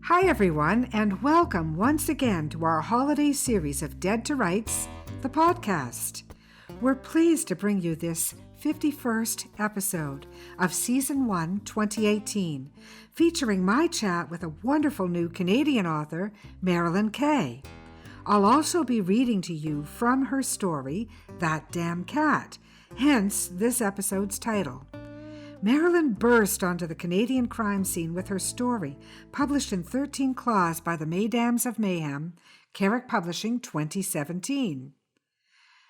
Hi, everyone, and welcome once again to our holiday series of Dead to Rights, the podcast. We're pleased to bring you this 51st episode of Season 1, 2018, featuring my chat with a wonderful new Canadian author, Marilyn Kay. I'll also be reading to you from her story, That Damn Cat, hence this episode's title. Marilyn burst onto the Canadian crime scene with her story, published in 13 Claws by the Mesdames of Mayhem, Carrick Publishing, 2017.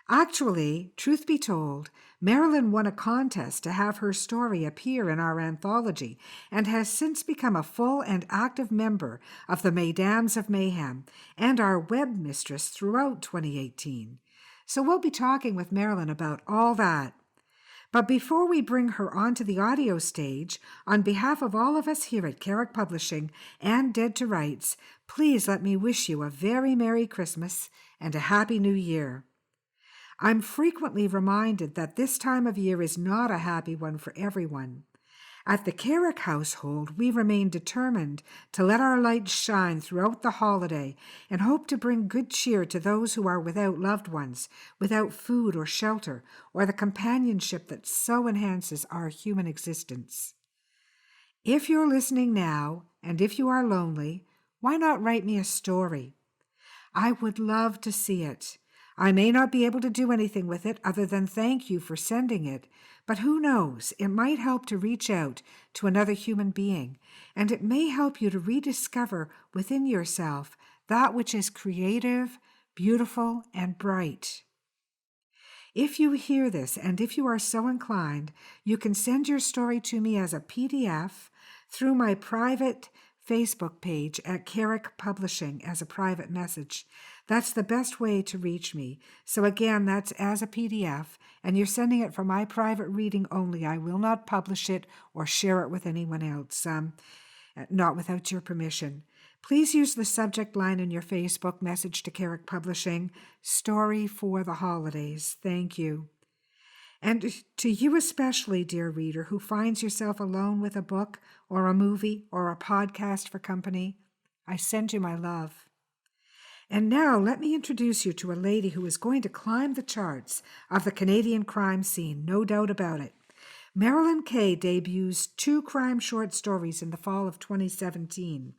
Actually, truth be told, Marilyn won a contest to have her story appear in our anthology and has since become a full and active member of the Mesdames of Mayhem and our web mistress throughout 2018. So we'll be talking with Marilyn about all that. But before we bring her onto the audio stage, on behalf of all of us here at Carrick Publishing and Dead to Rights, please let me wish you a very Merry Christmas and a Happy New Year. I'm frequently reminded that this time of year is not a happy one for everyone. At the Carrick household, we remain determined to let our light shine throughout the holiday and hope to bring good cheer to those who are without loved ones, without food or shelter, or the companionship that so enhances our human existence. If you're listening now, and if you are lonely, why not write me a story? I would love to see it. I may not be able to do anything with it other than thank you for sending it, but who knows, it might help to reach out to another human being, and it may help you to rediscover within yourself that which is creative, beautiful, and bright. If you hear this, and if you are so inclined, you can send your story to me as a PDF through my private Facebook page at Carrick Publishing as a private message. That's the best way to reach me. So again, that's as a PDF, and you're sending it for my private reading only. I will not publish it or share it with anyone else, not without your permission. Please use the subject line in your Facebook message to Carrick Publishing, Story for the Holidays. Thank you. And to you especially, dear reader, who finds yourself alone with a book or a movie or a podcast for company, I send you my love. And now let me introduce you to a lady who is going to climb the charts of the Canadian crime scene, no doubt about it. Marilyn Kay debuts 2 crime short stories in the fall of 2017.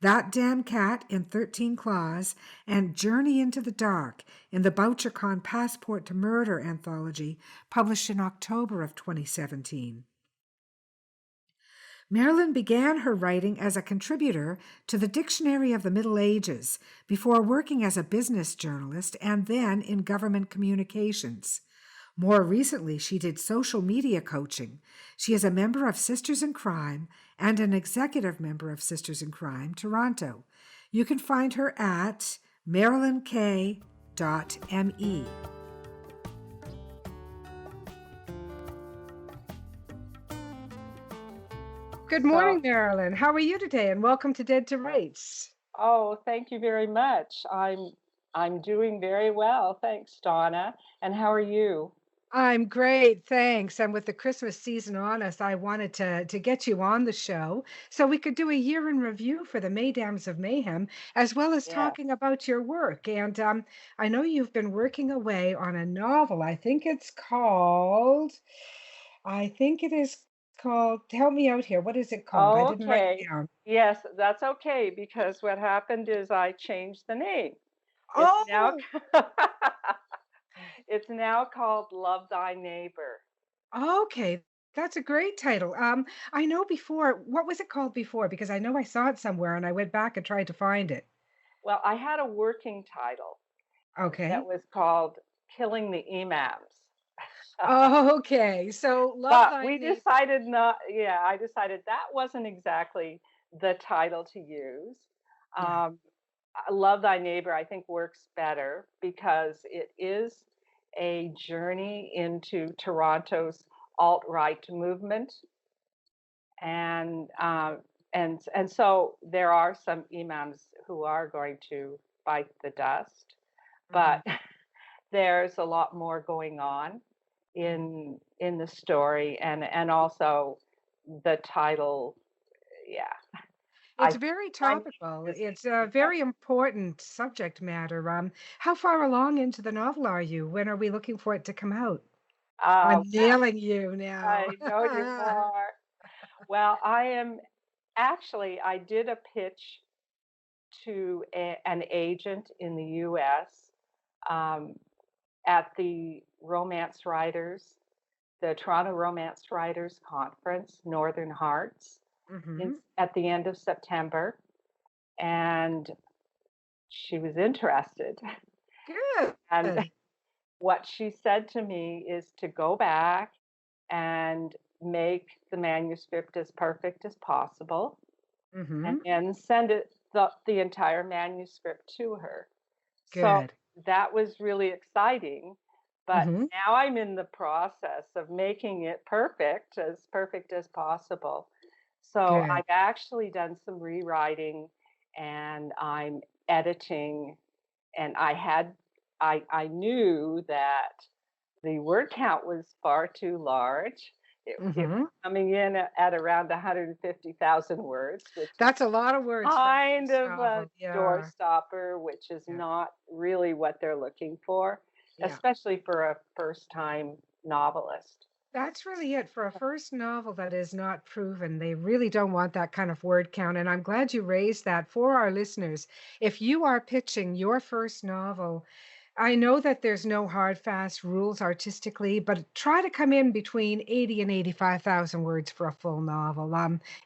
That Damn Cat in 13 Claws and Journey into the Dark in the Bouchercon Passport to Murder anthology, published in October of 2017. Marilyn began her writing as a contributor to the Dictionary of the Middle Ages before working as a business journalist and then in government communications. More recently, she did social media coaching. She is a member of Sisters in Crime and an executive member of Sisters in Crime, Toronto. You can find her at marilynkay.me. Good morning, Marilyn. How are you today? And welcome to Dead to Rights. Oh, thank you very much. I'm doing very well. Thanks, Donna. And how are you? I'm great, thanks. And with the Christmas season on us, I wanted to get you on the show so we could do a year in review for the Mesdames of Mayhem, as well as Yes. talking about your work. And I know you've been working away on a novel. I think it is called, help me out here. What is it called? I Oh, didn't write it okay. down. Yes, that's okay because what happened is I changed the name. It's now Oh, it's now called Love Thy Neighbor. okay. That's a great title. I know before, what was it called before? Because I know I saw it somewhere and I went back and tried to find it. Well, I had a working title that Okay. was called Killing the Imams. Oh, okay. So love But thy we neighbor. decided not, yeah, I decided that wasn't exactly the title to use. Yeah. Um, Love Thy Neighbor, I think, works better because it is a journey into Toronto's alt-right movement, and so there are some imams who are going to bite the dust, Mhm. but there's a lot more going on in the story, and also the title, yeah. I It's very find it topical. interesting It's a because very important subject matter. How far along into the novel are you? When are we looking for it to come out? I'm well, nailing you now. I know you are. Well, I am actually, I did a pitch to an agent in the US um, at the Romance Writers, the Toronto Romance Writers Conference, Northern Hearts, Hmm. at the end of September. And she was interested. And Good. what she said to me is to go back and make the manuscript as perfect as possible and Hmm. then send the entire manuscript to her. So Good. that was really exciting. But Hmm. now I'm in the process of making it perfect as possible. So Good. I've actually done some rewriting and I'm editing and I knew that the word count was far too large. It was Hmm. coming in at around 150,000 words, which is That's a lot of words for a kind first of a novel. Yeah. doorstopper, which is Yeah. not really what they're looking for, Yeah. especially for a first-time novelist. That's really it for a first novel that is not proven. They really don't want that kind of word count. And I'm glad you raised that for our listeners. If you are pitching your first novel, I know that there's no hard, fast rules artistically, but try to come in between 80 and 85,000 words for a full novel,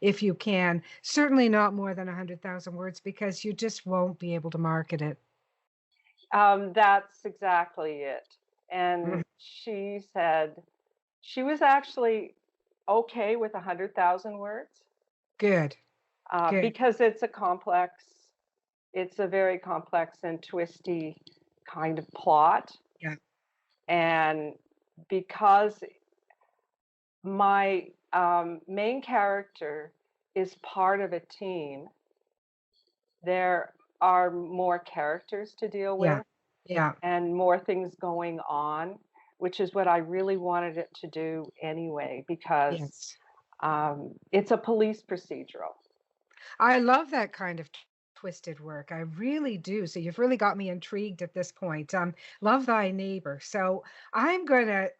if you can. Certainly not more than 100,000 words because you just won't be able to market it. That's exactly it. Mhm. And she said she was actually okay with 100,000 words Good, good. because it's a very complex and twisty kind of plot. Yeah. And because my main character is part of a team, there are more characters to deal Yeah. with Yeah. and more things going on, which is what I really wanted it to do anyway, because Yes. it's a police procedural. I love that kind of twisted work. I really do. So you've really got me intrigued at this point. Love Thy Neighbor. So I'm gonna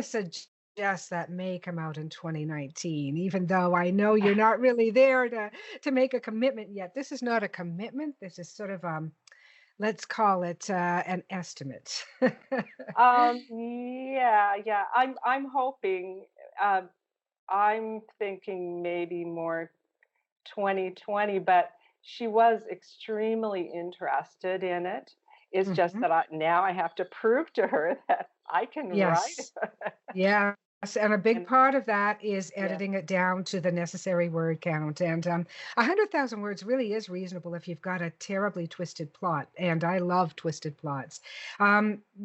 suggest that may come out in 2019, even though I know you're not really there to make a commitment yet. This is not a commitment. This is sort of let's call it an estimate. Yeah. I'm hoping. Um, I'm thinking maybe more 2020, but she was extremely interested in it. It's just Mhm. that now I have to prove to her that I can write. Yes. Yes, and a big And part of that is yeah, editing it down to the necessary word count. And 100,000 words really is reasonable if you've got a terribly twisted plot. And I love twisted plots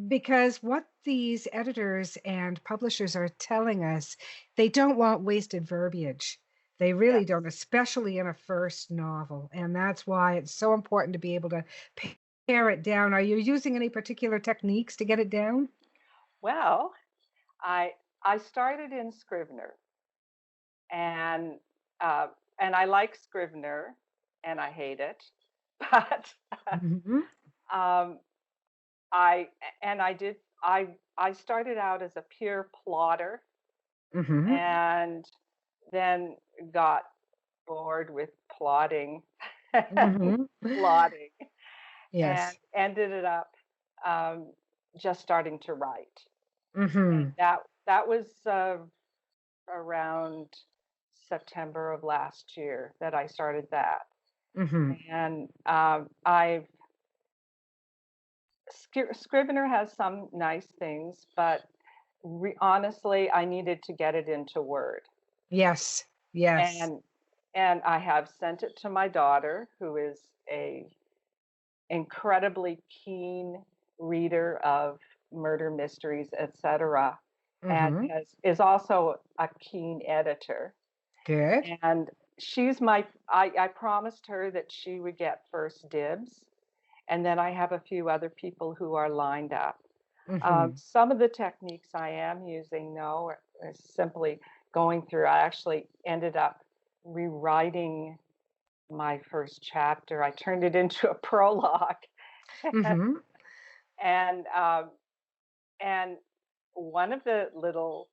because what these editors and publishers are telling us, they don't want wasted verbiage. They really don't, yes. especially in a first novel. And that's why it's so important to be able to pare it down. Are you using any particular techniques to get it down? Well, I I started in Scrivener, and uh, and I like Scrivener, and I hate it, but Hmm. um, I I did I started out as a pure plotter, Hmm. and then got bored with plotting and Hmm. plotting, and Yes. ended it up um, just starting to write. And Hmm. that was around September of last year that I started that. Hmm. And I've Scrivener has some nice things, but honestly, I needed to get it into Word. Yes. Yes. And I have sent it to my daughter, who is a incredibly keen reader of murder mysteries, etc., and Hmm. is also a keen editor. Good. And I promised her that she would get first dibs, and then I have a few other people who are lined up. Hmm. Some of the techniques I am using, though, are simply going through. I actually ended up rewriting my first chapter. I turned it into a prologue. Mm-hmm. And and one of the little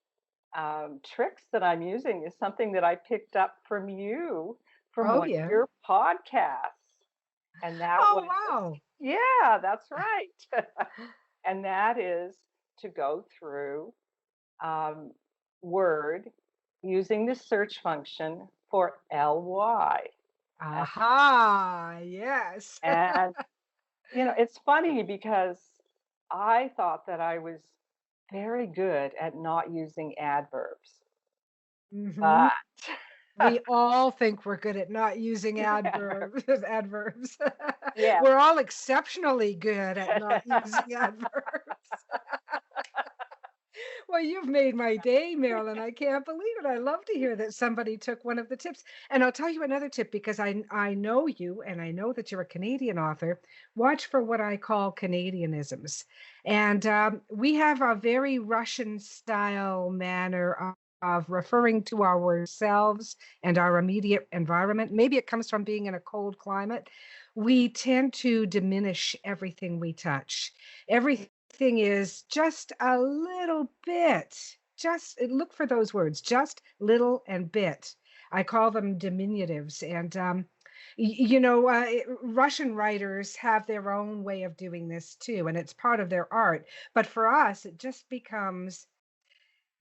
tricks that I'm using is something that I picked up from you from Oh, one of yeah. your podcasts. And that Oh, was, wow. yeah, that's right. And that is to go through um, Word using the search function for LY. And, Aha, yes. and, it's funny because I thought that I was very good at not using adverbs, Hmm. but We all think we're good at not using adverbs, adverbs. Adverbs. yeah. We're all exceptionally good at not using adverbs. Well, you've made my day, Marilyn. I can't believe it. I love to hear that somebody took one of the tips. And I'll tell you another tip because I know you and I know that you're a Canadian author. Watch for what I call Canadianisms. And we have a very Russian style manner of referring to ourselves and our immediate environment. Maybe it comes from being in a cold climate. We tend to diminish everything we touch. Everything is just a little bit. Just look for those words, just little and bit. I call them diminutives. And, Russian writers have their own way of doing this too, and it's part of their art. But for us, it just becomes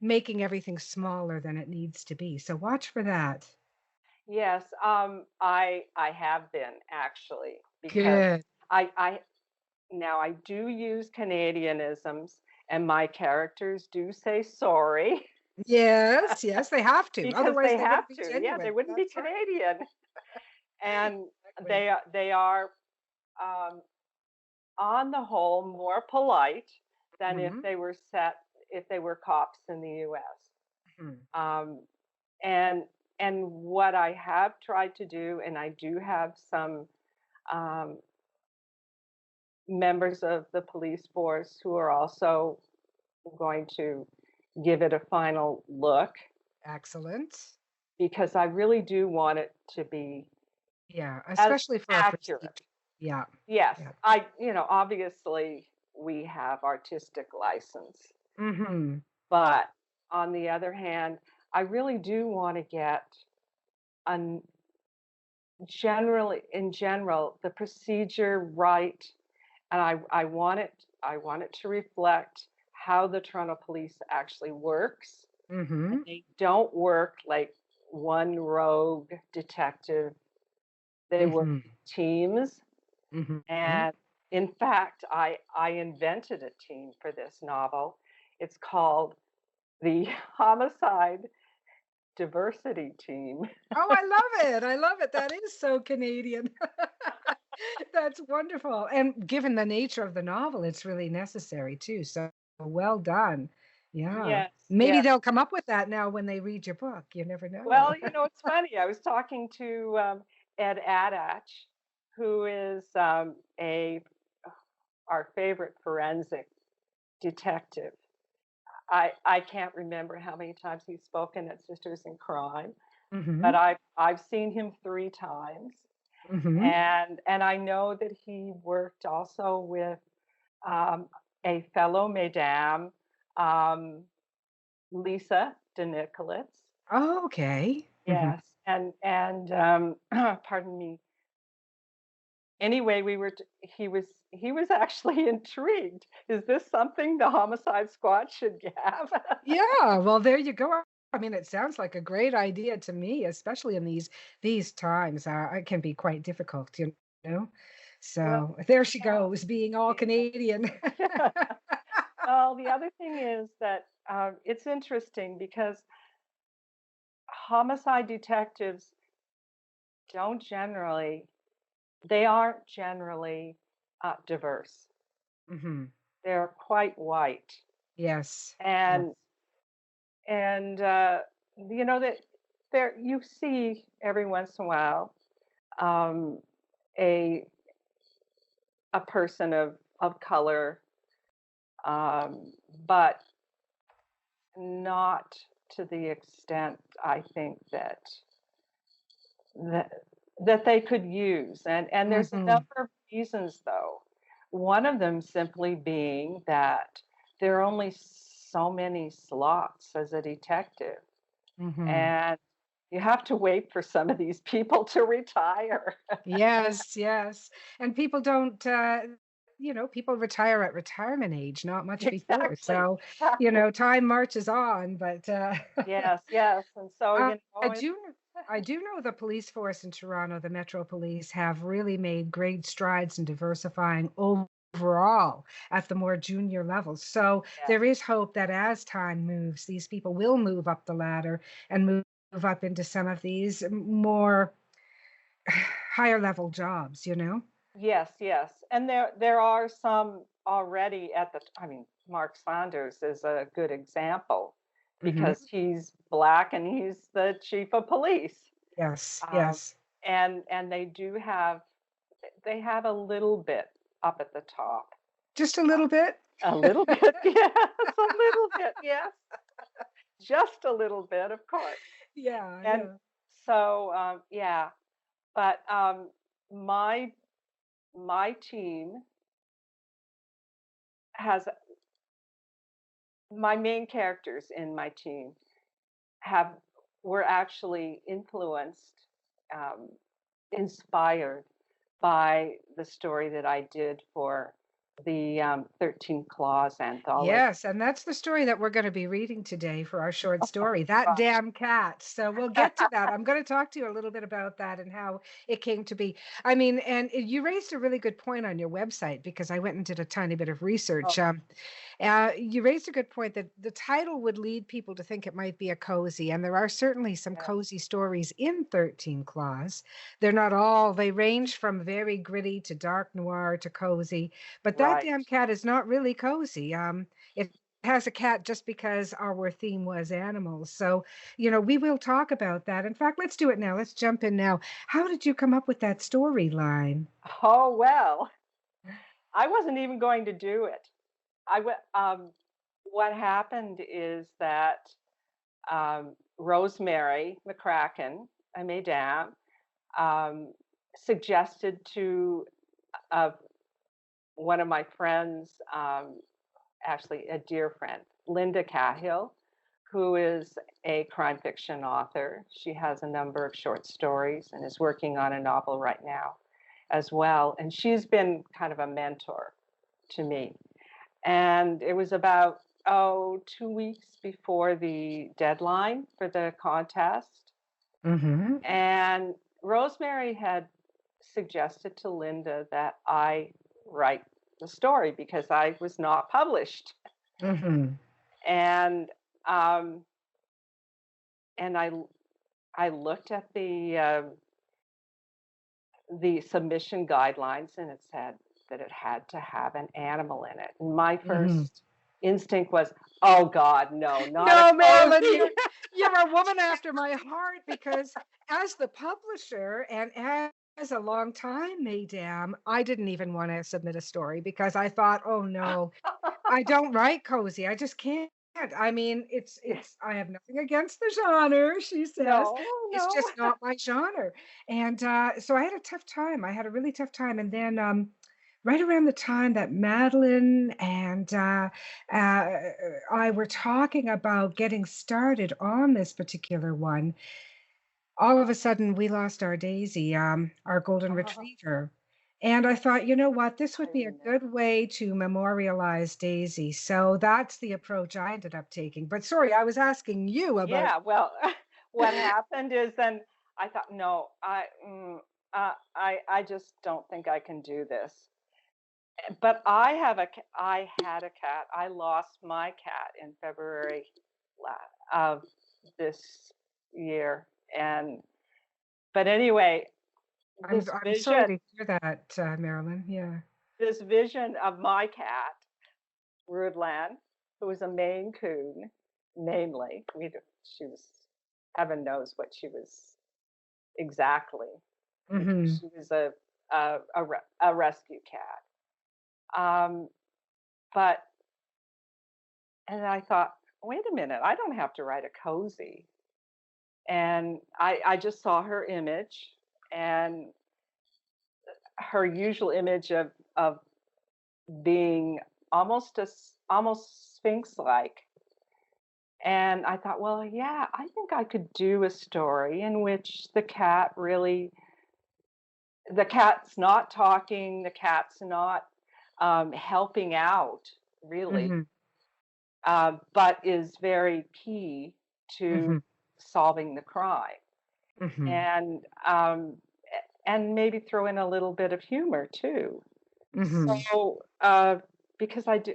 making everything smaller than it needs to be. So watch for that. Yes, I have been actually because Good. I now I do use Canadianisms and my characters do say sorry Yes, yes, they have to. because Otherwise, they they have wouldn't be to. Yeah, they genuine. wouldn't be That's right. Canadian. And Exactly. they are um, on the whole more polite than Mhm, if they were cops in the US. mhm. Um, and what I have tried to do, and I do have some um, members of the police force who are also going to give it a final look Excellent. because I really do want it to be Yeah, as especially for a procedure. accurate. Yeah, Yes, yeah. obviously we have artistic license, Mhm, but on the other hand, I really do want to get an in general the procedure right, and I want it to reflect how the Toronto Police actually works, and mhm, they don't work like one rogue detective. They work mhm, in teams, mhm. and in fact, I invented a team for this novel. It's called the Homicide Diversity Team. Oh, I love it. I love it. That is so Canadian. That's wonderful. And given the nature of the novel, it's really necessary too. So well done. Yeah. Yes, Maybe yes. they'll come up with that now when they read your book. You never know. Well, it's funny. I was talking to Ed Adach, who is a our favorite forensic detective. I can't remember how many times he's spoken at Sisters in Crime, but Mhm, I've seen him 3 times, mhm. and I know that he worked also with um, a fellow Mesdames, um, Lisa DeNicholas. Oh, okay. Mhm. Yes, and pardon me. Anyway, he was actually intrigued. Is this something the Homicide Squad should have? Yeah, well, there you go. I mean, it sounds like a great idea to me, especially in these times. It can be quite difficult, you know. Well, So there she yeah, goes, being all Canadian. yeah. Well, the other thing is that it's interesting because homicide detectives don't generally, they aren't generally diverse. Hmm. They're quite white, Yes, yes. and and that there you see every once in a while um, a person of color, but not to the extent I think that that they could use. And there's a Mm-hmm. number of reasons, though. One of them simply being that there are only so many slots as a detective, Mm-hmm. and you have to wait for some of these people to retire. Yes, yes. And people don't, people retire at retirement age, not much before. Exactly, So, exactly. time marches on. But Yes, yes. And so, uh, you I know, it's do, I do know the police force in Toronto, the Metro Police, have really made great strides in diversifying overall at the more junior levels. So yes, there is hope that as time moves, these people will move up the ladder and move up into some of these more higher level jobs. yes, yes. And there are some already at the, I mean, Mark Saunders is a good example Hmm. because he's Black and he's the chief of police. Yes, Um, yes. and they have a little bit up at the top. Just a little bit. A little bit, yes, a little bit, yes, just a little bit, of course. Yeah, And yeah. so, yeah, but my my team has my main characters in my team have were actually influenced, um, inspired by the story that I did for the 13 Claws anthology. Yes, and that's the story that we're going to be reading today for our short story, That Right. Damn Cat. So we'll get to that. I'm going to talk to you a little bit about that and how it came to be. I mean, and you raised a really good point on your website because I went and did a tiny bit of Oh, research. You raised a good point that the title would lead people to think it might be a cozy, and there are certainly some yes, cozy stories in 13 Claws. They're not all, they range from very gritty to dark noir to cozy. But That right. Damn Cat is not really cozy. It has a cat just because our theme was animals. So, we will talk about that. In fact, let's do it now. Let's jump in now. How did you come up with that storyline? Oh, well, I wasn't even going to do it. What happened is that Rosemary McCracken, a mesdames, um, suggested to uh, one of my friends, actually a dear friend, Linda Cahill, who is a crime fiction author. She has a number of short stories and is working on a novel right now as well. And she's been kind of a mentor to me. And it was about, 2 weeks before the deadline for the contest. Mm-hmm. And Rosemary had suggested to Linda that I write the story because I was not published. Mm-hmm. And um, and I looked at the submission guidelines, and it said that it had to have an animal in it. And my Mm-hmm. first instinct was, oh God, no, not a No, Marilyn, cozy. you're a woman after my heart because as the publisher and as a long time madam, I didn't even want to submit a story because I thought, oh no, I don't write cozy. I just can't. I mean, I have nothing against the genre, she says. No, It's no. just not my genre. And so I had a tough time. I had a really tough time. And then right around the time that Madeline and I were talking about getting started on this particular one, all of a sudden we lost our Daisy, our golden Oh, retriever. And I thought, you know what, this I would be a remember. good way to memorialize Daisy. So that's the approach I ended up taking. But sorry, I was asking you about. Yeah, well, what happened is then I thought, no, I just don't think I can do this. But I had a cat. I lost my cat in February of this year, and but anyway, I'm sorry to hear that, Marilyn. Yeah. this vision of my cat, Rudlan, who was a Maine Coon, namely, she was, heaven knows what she was exactly, because Hmm. she was a rescue cat. Um, but and I thought, wait a minute, I don't have to write a cozy. And I just saw her image and her usual image of being almost sphinx-like. And I thought, well, yeah, I think I could do a story in which the cat's not talking, the cat's not helping out, really, Mm-hmm. but is very key to Mm-hmm. solving the crime. Mm-hmm. And and maybe throw in a little bit of humor too. Mm-hmm. So because I do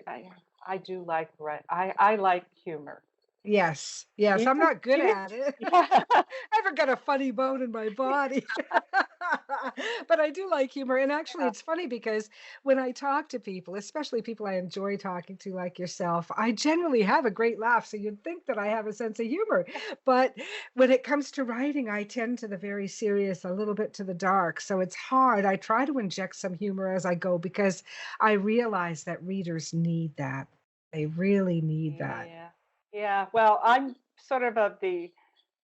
like I like humor. Yes. Yes. I'm Even not good even at it. yeah. I haven't got a funny bone in my body. But I do like humor. And actually, it's funny because when I talk to people, especially people I enjoy talking to, like yourself, I generally have a great laugh. So you'd think that I have a sense of humor. But when it comes to writing, I tend to the very serious, a little bit to the dark. So it's hard. I try to inject some humor as I go because I realize that readers need that. They really need that. Yeah. Yeah. Well, I'm sort of the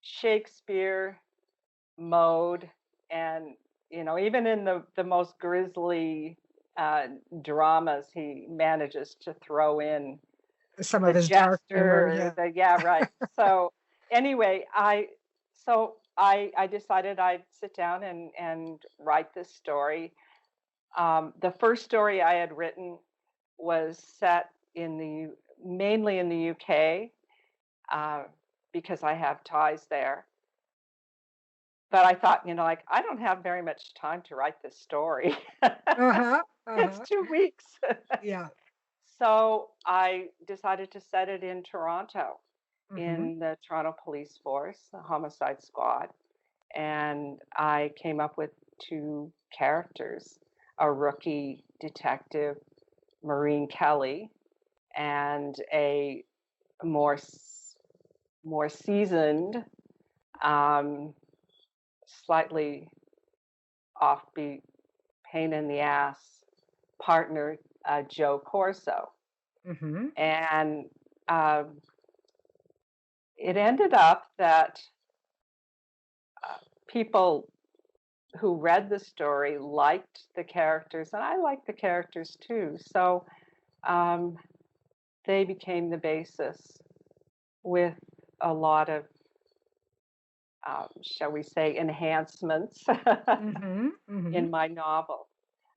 Shakespeare mode, and even in the most grisly uh, dramas, he manages to throw in Some the of his dark humor, jester, yeah. the yeah, right. So anyway, I decided I'd sit down and write this story. The first story I had written was set mainly in the UK, uh, because I have ties there. But I thought, like, I don't have very much time to write this story. Uh-huh, It's uh-huh. 2 weeks. Yeah. So I decided to set it in Toronto, Mhm, in the Toronto Police Force, the homicide squad. And I came up with two characters, a rookie detective, Maureen Kelly, and a more more seasoned, um, slightly offbeat, pain in the ass partner, Joe Corso. mhm. And um, it ended up that people who read the story liked the characters, and I liked the characters too. So um, they became the basis with a lot of, shall we say, enhancements Mhm, in mhm, my novel.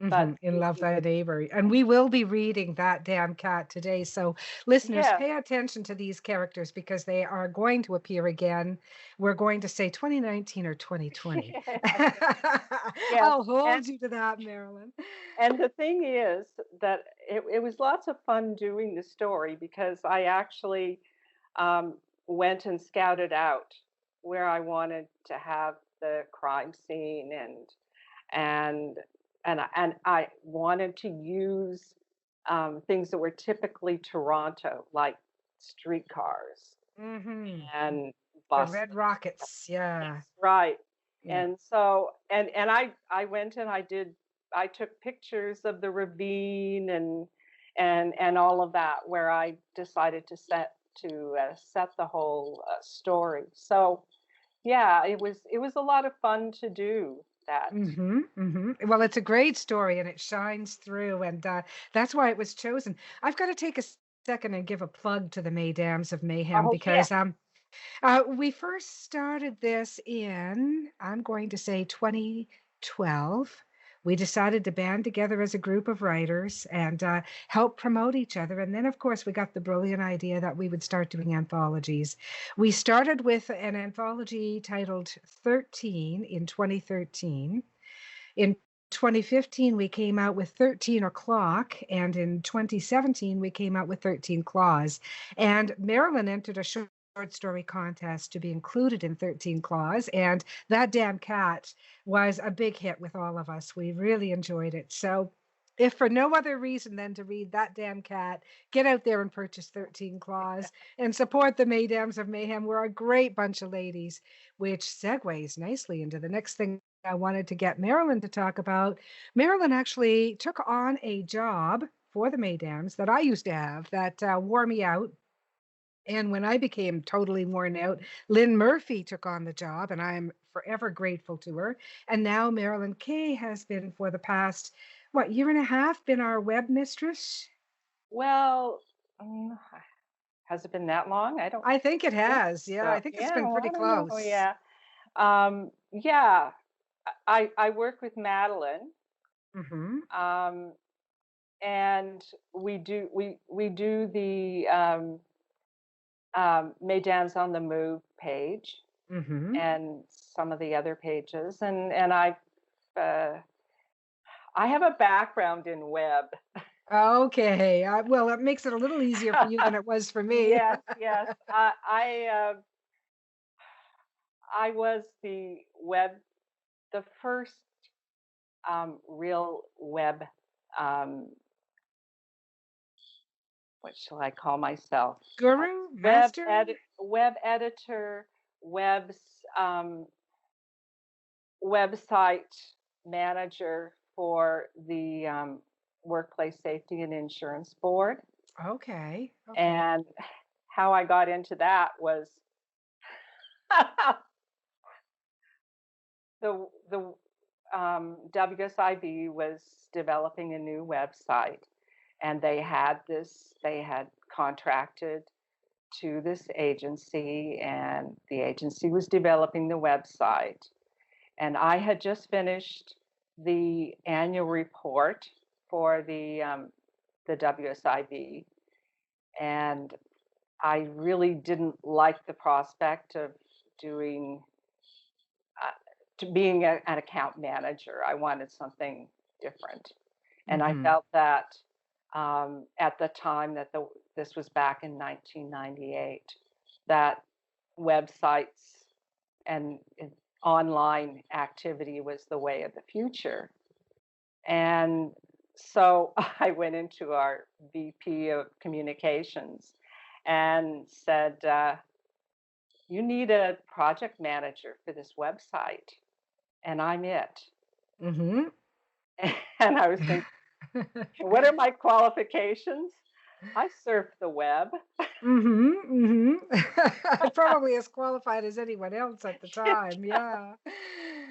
But mhm. In Love Thy Neighbor. And we will be reading That Damn Cat today. So listeners, yes, pay attention to these characters because they are going to appear again. We're going to say 2019 or 2020. yes, yes, I'll hold you to that, Marilyn. and the thing is that it was lots of fun doing the story because I actually um, went and scouted out where I wanted to have the crime scene, and and I wanted to use things that were typically Toronto, like streetcars Mhm. and The buses. Red Rockets. Yeah. That's right. Yeah. And so and I went and I took pictures of the ravine and all of that where I decided to set the whole story. So yeah, it was a lot of fun to do that. Mhm, mhm. Well, it's a great story and it shines through, and that's why it was chosen. I've got to take a second and give a plug to the Maydams of Mayhem Oh yeah. because we first started this in, I'm going to say 2012. We decided to band together as a group of writers and help promote each other. And then, of course, we got the brilliant idea that we would start doing anthologies. We started with an anthology titled 13 in 2013. In 2015, we came out with 13 O'Clock, and in 2017, we came out with 13 Claws. And Marilyn entered a short story contest to be included in 13 Claws, and That Damn Cat was a big hit with all of us. We really enjoyed it. So, if for no other reason than to read That Damn Cat, get out there and purchase 13 Claws and support the Maydams of Mayhem. We're a great bunch of ladies, which segues nicely into the next thing I wanted to get Marilyn to talk about. Marilyn actually took on a job for the Maydams that I used to have that wore me out. And when I became totally worn out, Lynn Murphy took on the job, and I'm forever grateful to her. And now Marilyn Kay has been for the past, what, year and a half, been our web mistress? Well, mm, has it been that long? I don't I think it think has. Yeah, so. I think it's Yeah, been well, pretty I don't know. close. Yeah. Yeah, I work with Madeline, Mm-hmm. um, and we do the Mesdames on the Move page Mm-hmm. and some of the other pages, and uh, I have a background in web. Okay. Well, that makes it a little easier for you than it was for me. Yes, yes. I was the first real web, um, what shall I call myself? Guru, master. Web editor, um, website manager for the Workplace Safety and Insurance Board. Okay. Okay. And how I got into that was the WSIB was developing a new website, and they had contracted to this agency, and the agency was developing the website. And I had just finished the annual report for the WSIB, and I really didn't like the prospect of doing to being an account manager. I wanted something different, and I Mm-hmm. felt that at the time that this was back in 1998, that websites and online activity was the way of the future. And so I went into our VP of communications and said, you need a project manager for this website, and I'm it. Mm-hmm. And I was thinking, what are my qualifications? I surf the web. Mm-hmm. Mm-hmm. Probably as qualified as anyone else at the time. Yeah.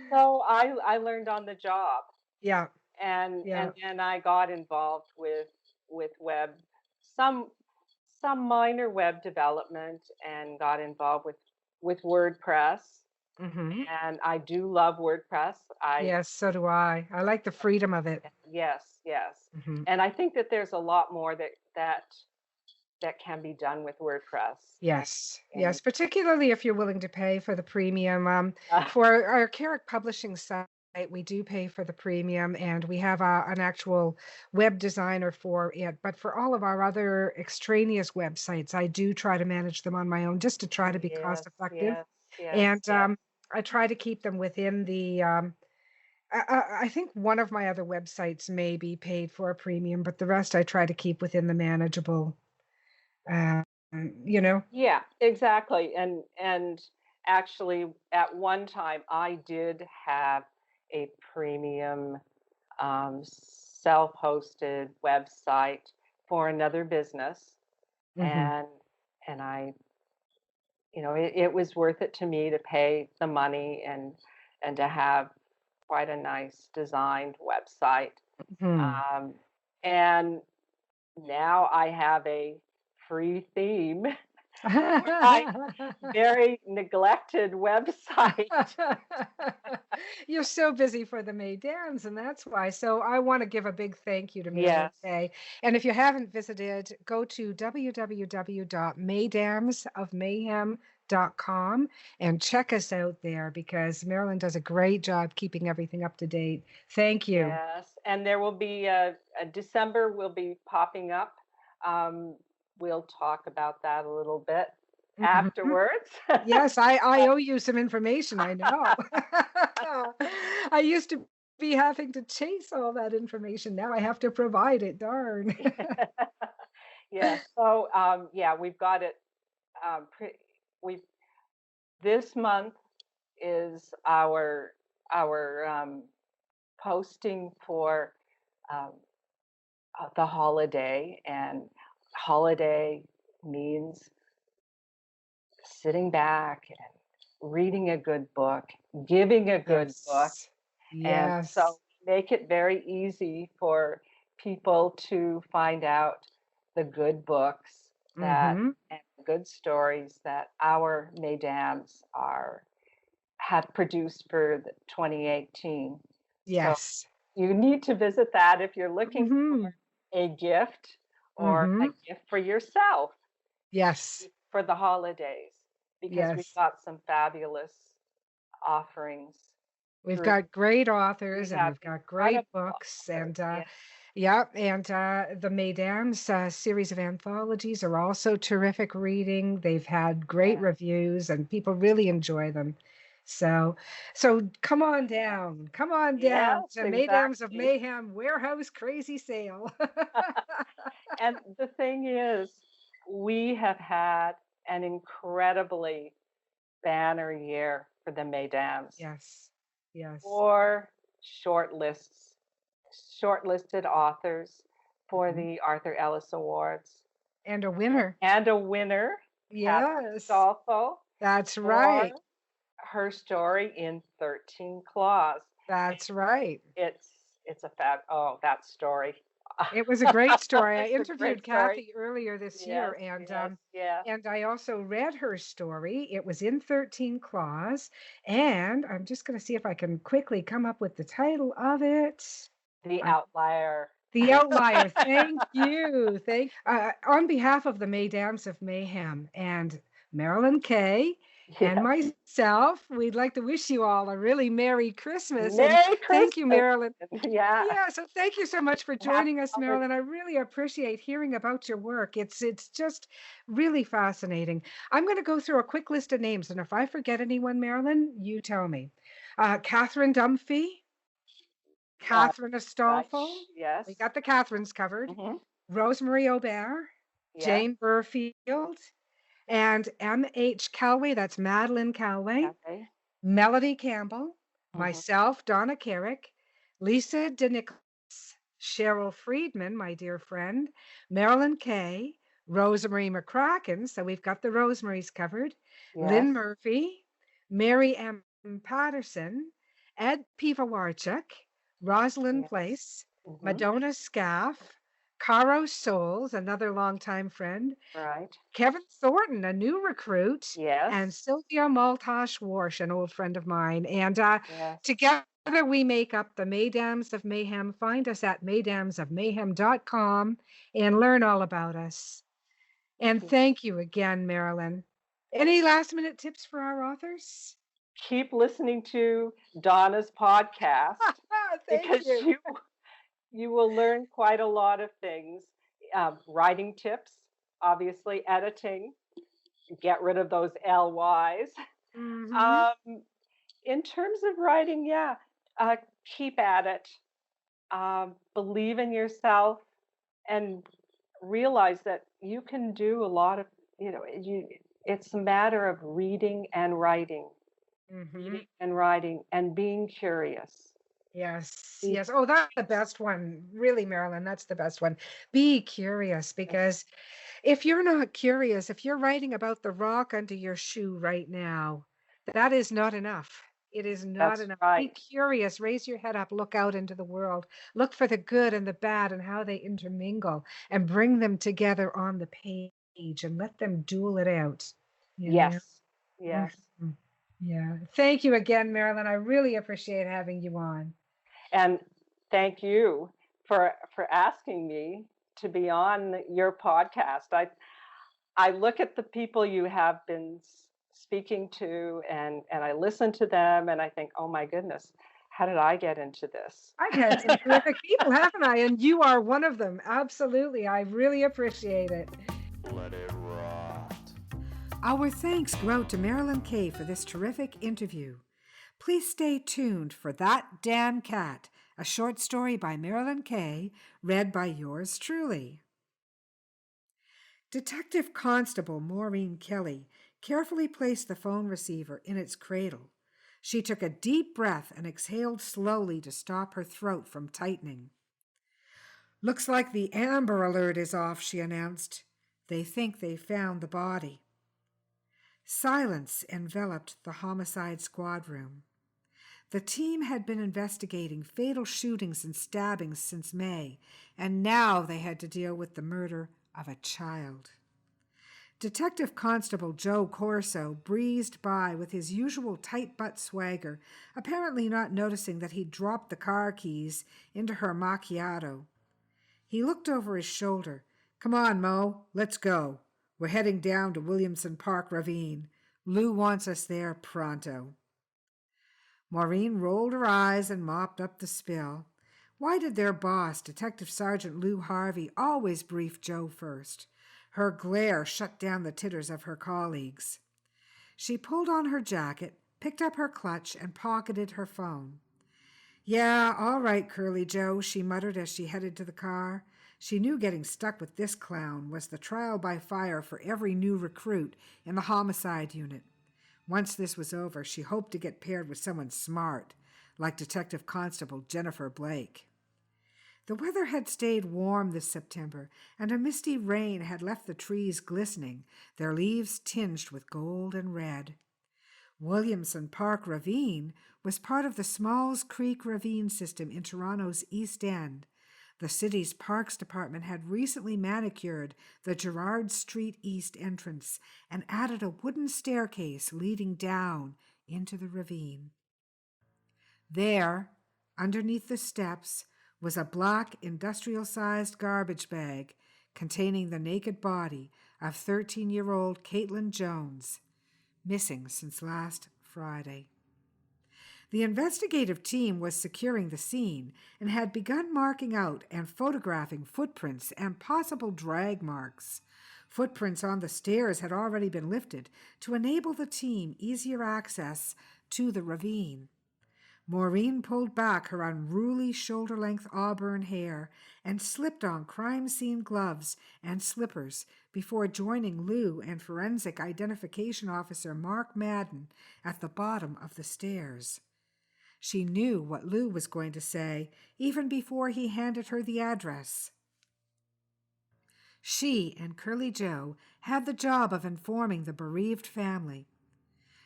So I learned on the job, Yeah. and Yeah. then I got involved with web, some some minor web development, and got involved with WordPress. Mm-hmm. And I do love WordPress. I Yes, so do I. I like the freedom of it. Yes, yes. Mm-hmm. And I think that there's a lot more that can be done with WordPress. Yes, And yes, particularly if you're willing to pay for the premium. uh, For our Carrick publishing site, we do pay for the premium, and we have an actual web designer for it. But for all of our other extraneous websites, I do try to manage them on my own just to try to be yes, cost effective. yes, yes, And yes. I try to keep them within the. I think one of my other websites may be paid for a premium, but the rest I try to keep within the manageable. Um, you know. Yeah, exactly. And actually, at one time, I did have a premium self-hosted website for another business, Hmm. and and it was worth it to me to pay the money and to have quite a nice designed website. Hmm. Um, and now I have a free theme for my very neglected website. You're so busy for the Maydans, and that's why. So I want to give a big thank you to Marilyn Yes. Kay. And if you haven't visited, go to www.maydamsofmayhem.com and check us out there because Marilyn does a great job keeping everything up to date. Thank you. Yes, and there will be a December will be popping up. Um, we'll talk about that a little bit Mhm. afterwards. Yes, I owe you some information, I know. I used to be having to chase all that information. Now I have to provide it, darn. Yes. So yeah, we've got it. We've This month is our posting for um, the holiday, and holiday means sitting back and reading a good book, giving a good book. Yes. And so Yes. make it very easy for people to find out the good books that Mm-hmm. and the good stories that our mesdames are have produced for 2018. So Yes. you need to visit that if you're looking Mm-hmm. for a gift or a Mm-hmm. gift for yourself Yes. for the holidays, because we've Yes. got some fabulous offerings We've through. got great We authors and have we've got great incredible books authors. and Yeah, yeah, and the Mesdames series of anthologies are also terrific reading. They've had great yeah. reviews and people really enjoy them. So, so come on down Yes, to Mesdames of exactly. Mayhem Warehouse Crazy Sale. And the thing is, we have had an incredibly banner year for the mesdames. Yes, yes. 4 short lists, shortlisted authors for Mhm. the Arthur Ellis Awards, And a winner. and a winner, Catherine Yes, Stolfo, that's for right. her story in 13 Claws. That's right. It's it's a oh, that story. It was a great story. I It's a interviewed great story. Kathy earlier this year, Yes, yes, yeah. and I also read her story. It was in 13 Claws, and I'm just going to see if I can quickly come up with the title of it. The Uh, Outlier. the Outlier. Thank you. Thank on behalf of the Mesdames of Mayhem and Marilyn Kay and Yes. myself, we'd like to wish you all a really Merry Christmas and Merry thank you, Christmas. Marilyn. Yeah. Yeah, so thank you so much for Happy joining us, holidays. Marilyn. I really appreciate hearing about your work. It's just really fascinating. I'm going to go through a quick list of names, and if I forget anyone, Marilyn, you tell me. Catherine Dunphy, Uh, Catherine right. Astolfo. Yes. We got the Catherines covered. Hmm. Rosemary Aubert, Yes. Jane Burfield, and M.H. Calway. That's Madeline Calway. Okay. Melody Campbell, Hmm. myself, Donna Carrick, Lisa DeNicholas, Cheryl Friedman, my dear friend, Marilyn Kay, Rosemary McCracken, so we've got the Rosemarys covered, Yes. Lynn Murphy, Mary M. Patterson, Ed Pivawarchuk, Rosalind Yes. Place, Hmm. Madonna Scaff, Caro Souls, another longtime friend, Right. Kevin Thornton, a new recruit, and Yes. Sylvia Maltosh Warsh, an old friend of mine. And Yes. together we make up the Mesdames of Mayhem. Find us at mesdamesofmayhem.com and learn all about us. And thank you again, Marilyn. Any last minute tips for our authors? Keep listening to Donna's podcast, Thank because you. you will learn quite a lot of things. Writing tips, obviously, editing, get rid of those LYs. Hmm. Um, in terms of writing, yeah, uh, keep at it. Believe in yourself and realize that you can do a lot of, it's a matter of Hmm. reading and writing and being curious. Yes, Be yes. Oh, that's the best one. Really, Marilyn, that's the best one. Be curious curious. because if you're not curious, if you're writing about the rock under your shoe right now, that is not enough. It is not That's enough. Be right. curious, raise your head up, look out into the world, look for the good and the bad and how they intermingle and bring them together on the page and let them duel it out. You know? Yes. Yes. Mhm. Yeah. Thank you again, Marilyn. I really appreciate having you on. And thank you for asking me to be on your podcast. I look at the people you have been speaking to, and I listen to them and I think, oh my goodness, how did I get into this? I've had some terrific people, haven't I? And you are one of them. Absolutely. I really appreciate it. Let it rot. Our thanks go out to Marilyn Kay for this terrific interview. Please stay tuned for That Damn Cat, a short story by Marilyn Kay, read by yours truly. Detective Constable Maureen Kelly carefully placed the phone receiver in its cradle. She took a deep breath and exhaled slowly to stop her throat from tightening. "Looks like the Amber Alert is off," she announced. "They think they found the body." Silence enveloped the homicide squad room. The team had been investigating fatal shootings and stabbings since May, and now they had to deal with the murder of a child. Detective Constable Joe Corso breezed by with his usual tight-butt swagger, apparently not noticing that he'd dropped the car keys into her macchiato. He looked over his shoulder. "Come on, Mo, let's go. We're heading down to Williamson Park Ravine. Lou wants us there pronto." Maureen rolled her eyes and mopped up the spill. Why did their boss, Detective Sergeant Lou Harvey, always brief Joe first? Her glare shut down the titters of her colleagues. She pulled on her jacket, picked up her clutch, and pocketed her phone. "Yeah, all right, Curly Joe," she muttered as she headed to the car. She knew getting stuck with this clown was the trial by fire for every new recruit in the homicide unit. Once this was over, she hoped to get paired with someone smart, like Detective Constable Jennifer Blake. The weather had stayed warm this September, and a misty rain had left the trees glistening, their leaves tinged with gold and red. Williamson Park Ravine was part of the Smalls Creek Ravine system in Toronto's East End. The city's Parks Department had recently manicured the Gerrard Street East entrance and added a wooden staircase leading down into the ravine. There, underneath the steps, was a black industrial-sized garbage bag containing the naked body of 13-year-old Caitlin Jones, missing since last Friday. The investigative team was securing the scene and had begun marking out and photographing footprints and possible drag marks. Footprints on the stairs had already been lifted to enable the team easier access to the ravine. Maureen pulled back her unruly shoulder-length auburn hair and slipped on crime-scene gloves and slippers before joining Lou and Forensic Identification Officer Mark Madden at the bottom of the stairs. She knew what Lou was going to say even before he handed her the address. She and Curly Joe had the job of informing the bereaved family.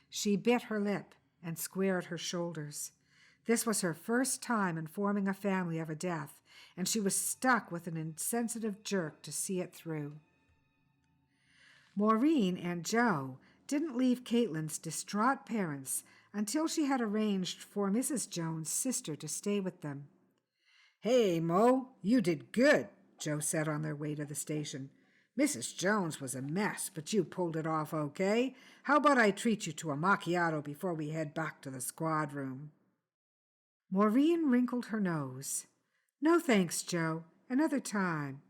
She bit her lip and squared her shoulders. This was her first time informing a family of a death, and she was stuck with an insensitive jerk to see it through. Maureen and Joe didn't leave Caitlin's distraught parents until she had arranged for Mrs. Jones' sister to stay with them. "Hey, Mo, you did good," Joe said on their way to the station. "Mrs. Jones was a mess, but you pulled it off okay. How about I treat you to a macchiato before we head back to the squad room?" Maureen wrinkled her nose. "No thanks, Joe. Another time."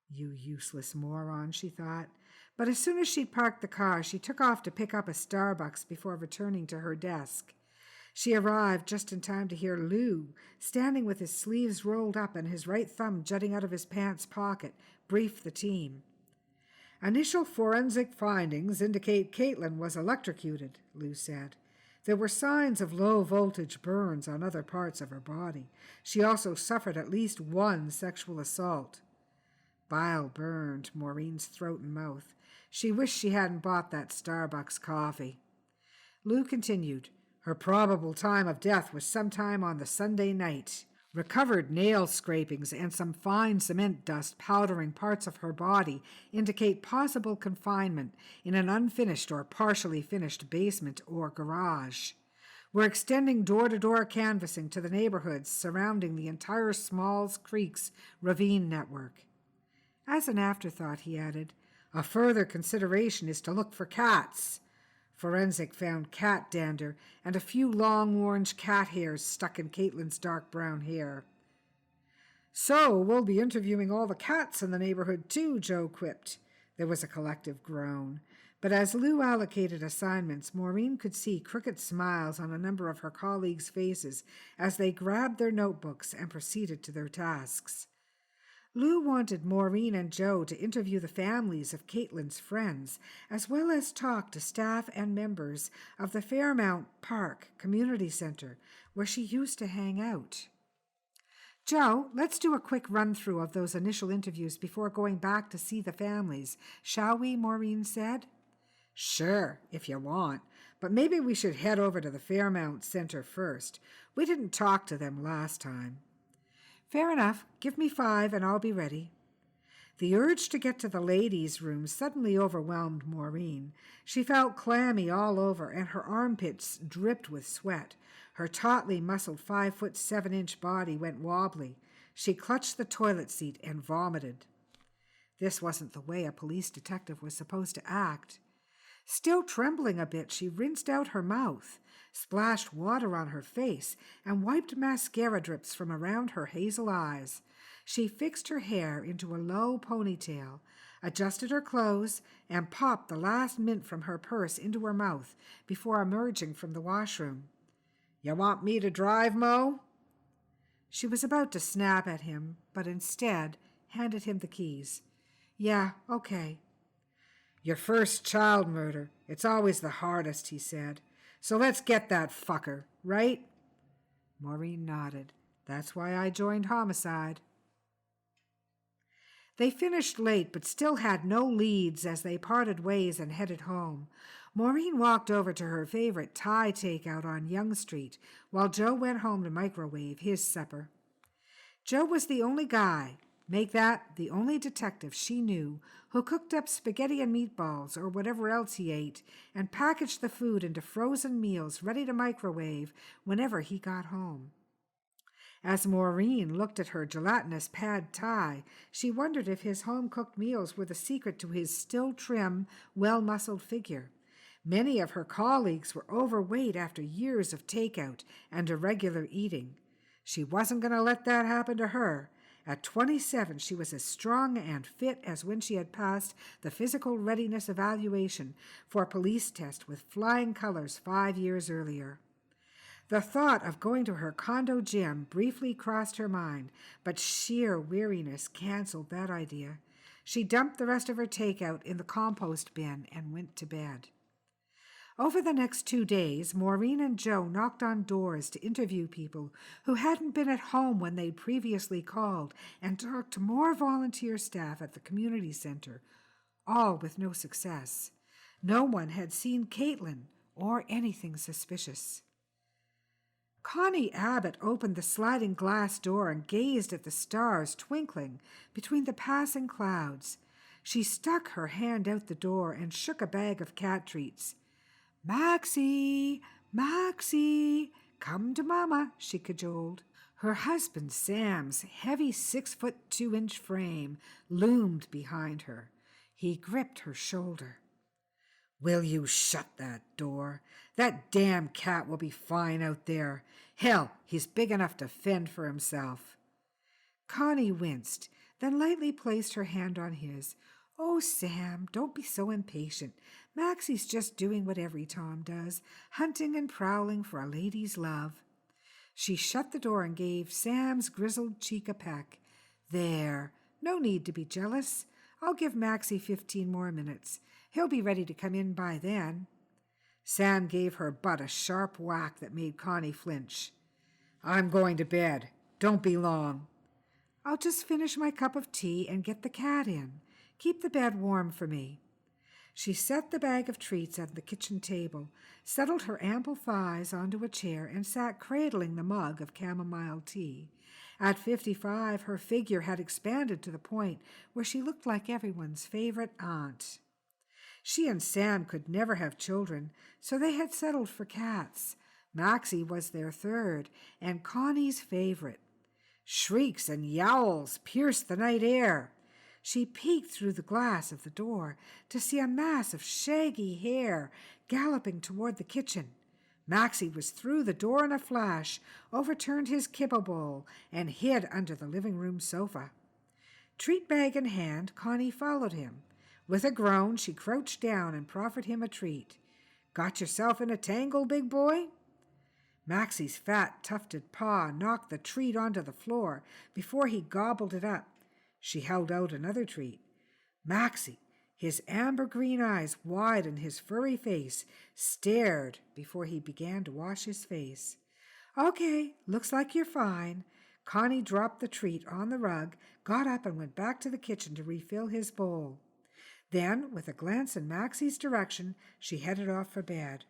"You useless moron," she thought. But as soon as she'd parked the car, she took off to pick up a Starbucks before returning to her desk. She arrived just in time to hear Lou, standing with his sleeves rolled up and his right thumb jutting out of his pants pocket, brief the team. "Initial forensic findings indicate Caitlin was electrocuted," Lou said. "There were signs of low-voltage burns on other parts of her body. She also suffered at least one sexual assault." Bile burned Maureen's throat and mouth. She wished she hadn't bought that Starbucks coffee. Lou continued. "Her probable time of death was sometime on the Sunday night. Recovered nail scrapings and some fine cement dust powdering parts of her body indicate possible confinement in an unfinished or partially finished basement or garage. We're extending door-to-door canvassing to the neighborhoods surrounding the entire Smalls Creek's ravine network." As an afterthought, he added, "A further consideration is to look for cats." Forensic found cat dander and a few long orange cat hairs stuck in Caitlin's dark brown hair. "So we'll be interviewing all the cats in the neighborhood too," Joe quipped. There was a collective groan. But as Lou allocated assignments, Maureen could see crooked smiles on a number of her colleagues' faces as they grabbed their notebooks and proceeded to their tasks. Lou wanted Maureen and Joe to interview the families of Caitlin's friends, as well as talk to staff and members of the Fairmount Park Community Center, where she used to hang out. "Joe, let's do a quick run-through of those initial interviews before going back to see the families, shall we?" Maureen said. Sure, if you want, but maybe we should head over to the Fairmount Center first. We didn't talk to them last time. Fair enough. Give me 5 and I'll be ready. The urge to get to the ladies' room suddenly overwhelmed Maureen. She felt clammy all over, and her armpits dripped with sweat. Her tautly muscled 5'7" body went wobbly. She clutched the toilet seat and vomited. This wasn't the way a police detective was supposed to act. Still trembling a bit, she rinsed out her mouth, splashed water on her face, and wiped mascara drips from around her hazel eyes. She fixed her hair into a low ponytail, adjusted her clothes, and popped the last mint from her purse into her mouth before emerging from the washroom. "You want me to drive, Mo?" She was about to snap at him, but instead handed him the keys. "Yeah, okay." "Your first child murder. It's always the hardest," he said. "So let's get that fucker, right?" Maureen nodded. "That's why I joined homicide." They finished late, but still had no leads as they parted ways and headed home. Maureen walked over to her favorite Thai takeout on Yonge Street, while Joe went home to microwave his supper. Joe was the only guy, make that the only detective she knew, who cooked up spaghetti and meatballs or whatever else he ate and packaged the food into frozen meals ready to microwave whenever he got home. As Maureen looked at her gelatinous pad thai, she wondered if his home-cooked meals were the secret to his still trim, well-muscled figure. Many of her colleagues were overweight after years of takeout and irregular eating. She wasn't going to let that happen to her. At 27, she was as strong and fit as when she had passed the physical readiness evaluation for a police test with flying colors 5 years earlier. The thought of going to her condo gym briefly crossed her mind, but sheer weariness canceled that idea. She dumped the rest of her takeout in the compost bin and went to bed. Over the next 2 days, Maureen and Joe knocked on doors to interview people who hadn't been at home when they'd previously called and talked to more volunteer staff at the community center, all with no success. No one had seen Caitlin or anything suspicious. Connie Abbott opened the sliding glass door and gazed at the stars twinkling between the passing clouds. She stuck her hand out the door and shook a bag of cat treats. "Maxie, Maxie, come to Mama," she cajoled. Her husband Sam's heavy 6'2" frame loomed behind her. He gripped her shoulder. "Will you shut that door? That damn cat will be fine out there. Hell, he's big enough to fend for himself." Connie winced, then lightly placed her hand on his. "Oh, Sam, don't be so impatient. Maxie's just doing what every Tom does, hunting and prowling for a lady's love." She shut the door and gave Sam's grizzled cheek a peck. "There, no need to be jealous. I'll give Maxie 15 more minutes. He'll be ready to come in by then." Sam gave her butt a sharp whack that made Connie flinch. "I'm going to bed. Don't be long." "I'll just finish my cup of tea and get the cat in. Keep the bed warm for me." She set the bag of treats on the kitchen table, settled her ample thighs onto a chair, and sat cradling the mug of chamomile tea. At 55, her figure had expanded to the point where she looked like everyone's favorite aunt. She and Sam could never have children, so they had settled for cats. Maxie was their third, and Connie's favorite. Shrieks and yowls pierced the night air. She peeked through the glass of the door to see a mass of shaggy hair galloping toward the kitchen. Maxie was through the door in a flash, overturned his kibble bowl, and hid under the living room sofa. Treat bag in hand, Connie followed him. With a groan, she crouched down and proffered him a treat. "Got yourself in a tangle, big boy?" Maxie's fat, tufted paw knocked the treat onto the floor before he gobbled it up. She held out another treat. Maxie, his amber-green eyes wide in his furry face, stared before he began to wash his face. "Okay, looks like you're fine." Connie dropped the treat on the rug, got up and went back to the kitchen to refill his bowl. Then, with a glance in Maxie's direction, she headed off for bed.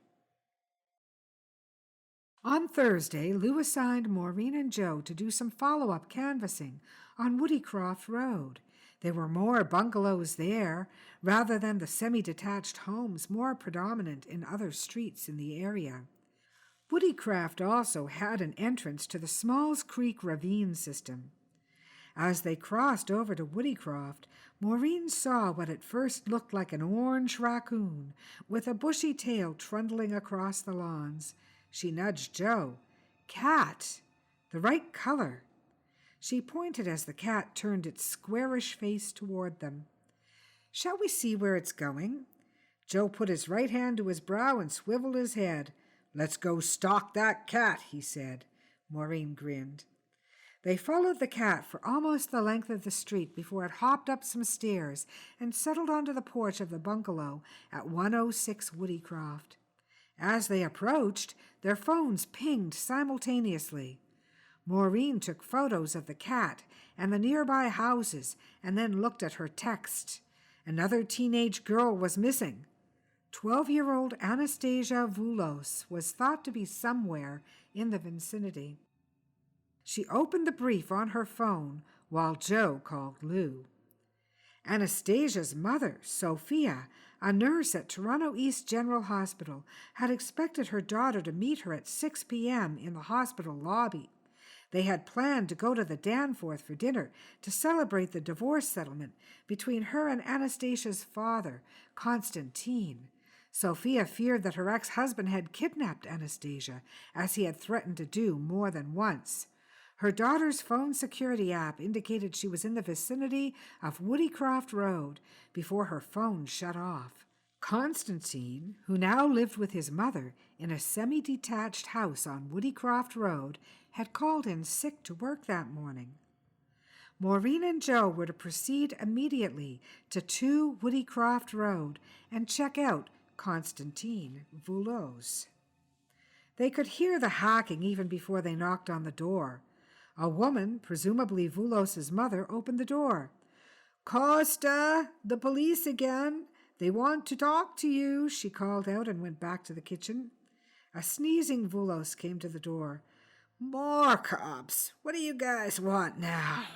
On Thursday, Lou assigned Maureen and Joe to do some follow-up canvassing on Woodycroft Road. There were more bungalows there, rather than the semi-detached homes more predominant in other streets in the area. Woodycroft also had an entrance to the Smalls Creek ravine system. As they crossed over to Woodycroft, Maureen saw what at first looked like an orange raccoon with a bushy tail trundling across the lawns. She nudged Joe. "Cat! The right color." She pointed as the cat turned its squarish face toward them. "Shall we see where it's going?" Joe put his right hand to his brow and swiveled his head. "Let's go stalk that cat," he said. Maureen grinned. They followed the cat for almost the length of the street before it hopped up some stairs and settled onto the porch of the bungalow at 106 Woodycroft. As they approached, their phones pinged simultaneously. Maureen took photos of the cat and the nearby houses and then looked at her text. Another teenage girl was missing. 12-year-old Anastasia Vulos was thought to be somewhere in the vicinity. She opened the brief on her phone while Joe called Lou. Anastasia's mother, Sophia, a nurse at Toronto East General Hospital, had expected her daughter to meet her at 6 p.m. in the hospital lobby. They had planned to go to the Danforth for dinner to celebrate the divorce settlement between her and Anastasia's father, Constantine. Sophia feared that her ex-husband had kidnapped Anastasia, as he had threatened to do more than once. Her daughter's phone security app indicated she was in the vicinity of Woodycroft Road before her phone shut off. Constantine, who now lived with his mother in a semi-detached house on Woodycroft Road, had called in sick to work that morning. Maureen and Joe were to proceed immediately to 2 Woodycroft Road and check out Constantine Vulos. They could hear the hacking even before they knocked on the door. A woman, presumably Vulos's mother, opened the door. "Costa, the police again. They want to talk to you," she called out and went back to the kitchen. A sneezing Vulos came to the door. "More cops. What do you guys want now?"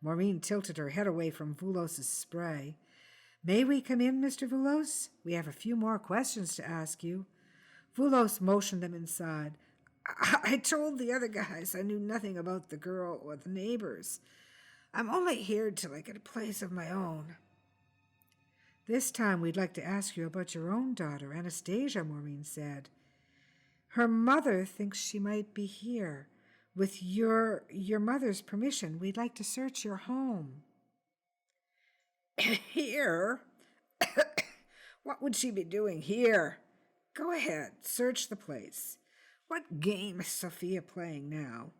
Maureen tilted her head away from Vulos's spray. "May we come in, Mr. Vulos? We have a few more questions to ask you." Vulos motioned them inside. "I told the other guys I knew nothing about the girl or the neighbors. I'm only here till I get a place of my own." "This time we'd like to ask you about your own daughter, Anastasia," Maureen said. "Her mother thinks she might be here. With your mother's permission, we'd like to search your home." "Here? What would she be doing here? Go ahead, search the place. What game is Sophia playing now?"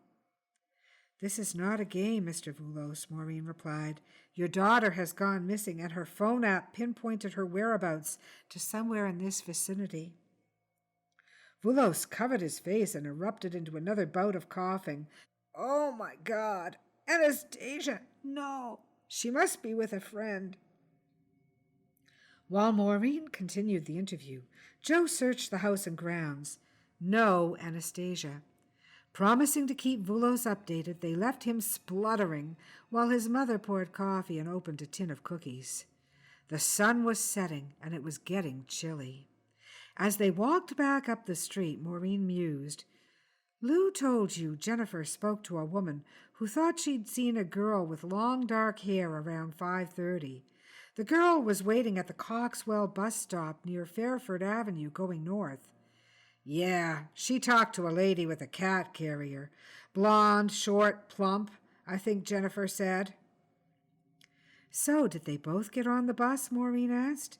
"This is not a game, Mr. Vulos," Maureen replied. "Your daughter has gone missing, and her phone app pinpointed her whereabouts to somewhere in this vicinity." Vulos covered his face and erupted into another bout of coughing. "Oh, my God! Anastasia! No! She must be with a friend." While Maureen continued the interview, Joe searched the house and grounds. No Anastasia. Promising to keep Vulos updated, they left him spluttering while his mother poured coffee and opened a tin of cookies. The sun was setting, and it was getting chilly. As they walked back up the street, Maureen mused. "Lou told you Jennifer spoke to a woman who thought she'd seen a girl with long dark hair around 5:30. The girl was waiting at the Coxwell bus stop near Fairford Avenue going north." "Yeah, she talked to a lady with a cat carrier. Blonde, short, plump, I think Jennifer said." "So did they both get on the bus?" Maureen asked.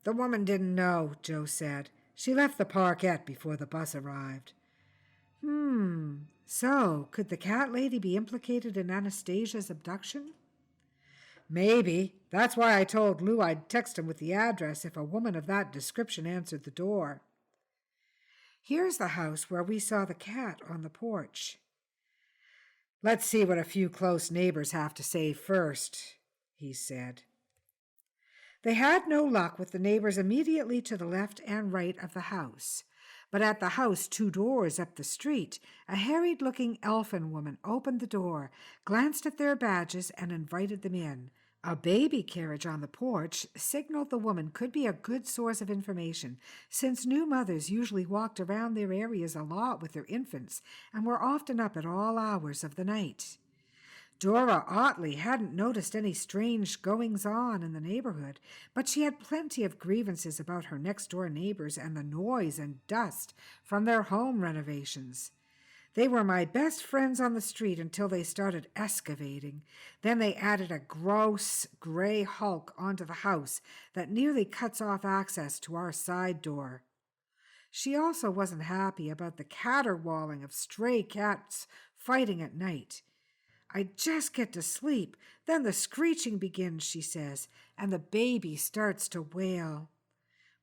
"The woman didn't know," Joe said. "She left the parkette before the bus arrived." So could the cat lady be implicated in Anastasia's abduction? "Maybe. That's why I told Lou I'd text him with the address if a woman of that description answered the door." "Here's the house where we saw the cat on the porch." "Let's see what a few close neighbors have to say first," he said. They had no luck with the neighbors immediately to the left and right of the house. But at the house 2 doors up the street, a harried-looking elfin woman opened the door, glanced at their badges, and invited them in. A baby carriage on the porch signaled the woman could be a good source of information, since new mothers usually walked around their areas a lot with their infants and were often up at all hours of the night. Dora Otley hadn't noticed any strange goings-on in the neighborhood, but she had plenty of grievances about her next-door neighbors and the noise and dust from their home renovations. They were my best friends on the street until they started excavating. Then they added a gross gray hulk onto the house that nearly cuts off access to our side door. She also wasn't happy about the caterwauling of stray cats fighting at night. I just get to sleep, then the screeching begins, she says, and the baby starts to wail.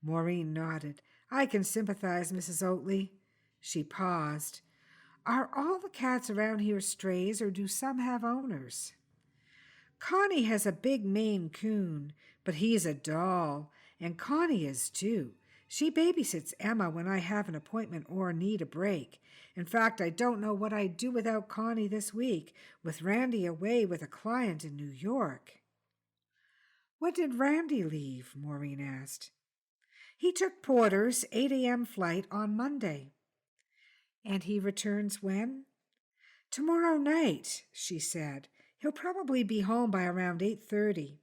Maureen nodded. I can sympathize, Mrs. Otley. She paused. Are all the cats around here strays, or do some have owners? Connie has a big Maine Coon, but he's a doll, and Connie is too. She babysits Emma when I have an appointment or need a break. In fact, I don't know what I'd do without Connie this week, with Randy away with a client in New York. When did Randy leave? Maureen asked. He took Porter's 8 a.m. flight on Monday. And he returns when? Tomorrow night, she said. He'll probably be home by around 8:30.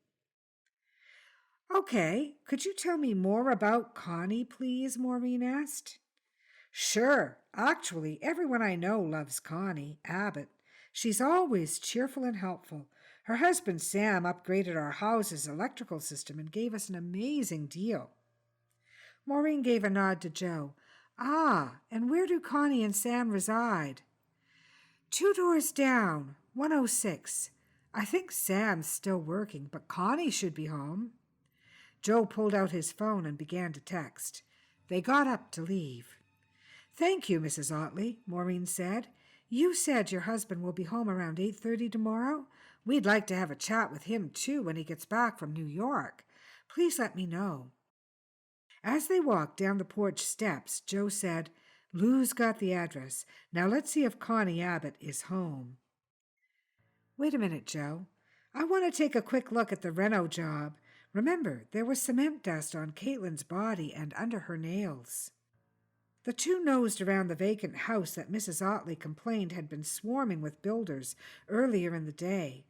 Okay, could you tell me more about Connie, please? Maureen asked. Sure. Actually, everyone I know loves Connie Abbott. She's always cheerful and helpful. Her husband Sam upgraded our house's electrical system and gave us an amazing deal. Maureen gave a nod to Joe. Ah, and where do Connie and Sam reside? 2 doors down, 106. I think Sam's still working, but Connie should be home. Joe pulled out his phone and began to text. They got up to leave. Thank you, Mrs. Otley, Maureen said. You said your husband will be home around 8:30 tomorrow? We'd like to have a chat with him, too, when he gets back from New York. Please let me know. As they walked down the porch steps, Joe said, Lou's got the address. Now let's see if Connie Abbott is home. Wait a minute, Joe. I want to take a quick look at the reno job. Remember, there was cement dust on Caitlin's body and under her nails. The two nosed around the vacant house that Mrs. Otley complained had been swarming with builders earlier in the day.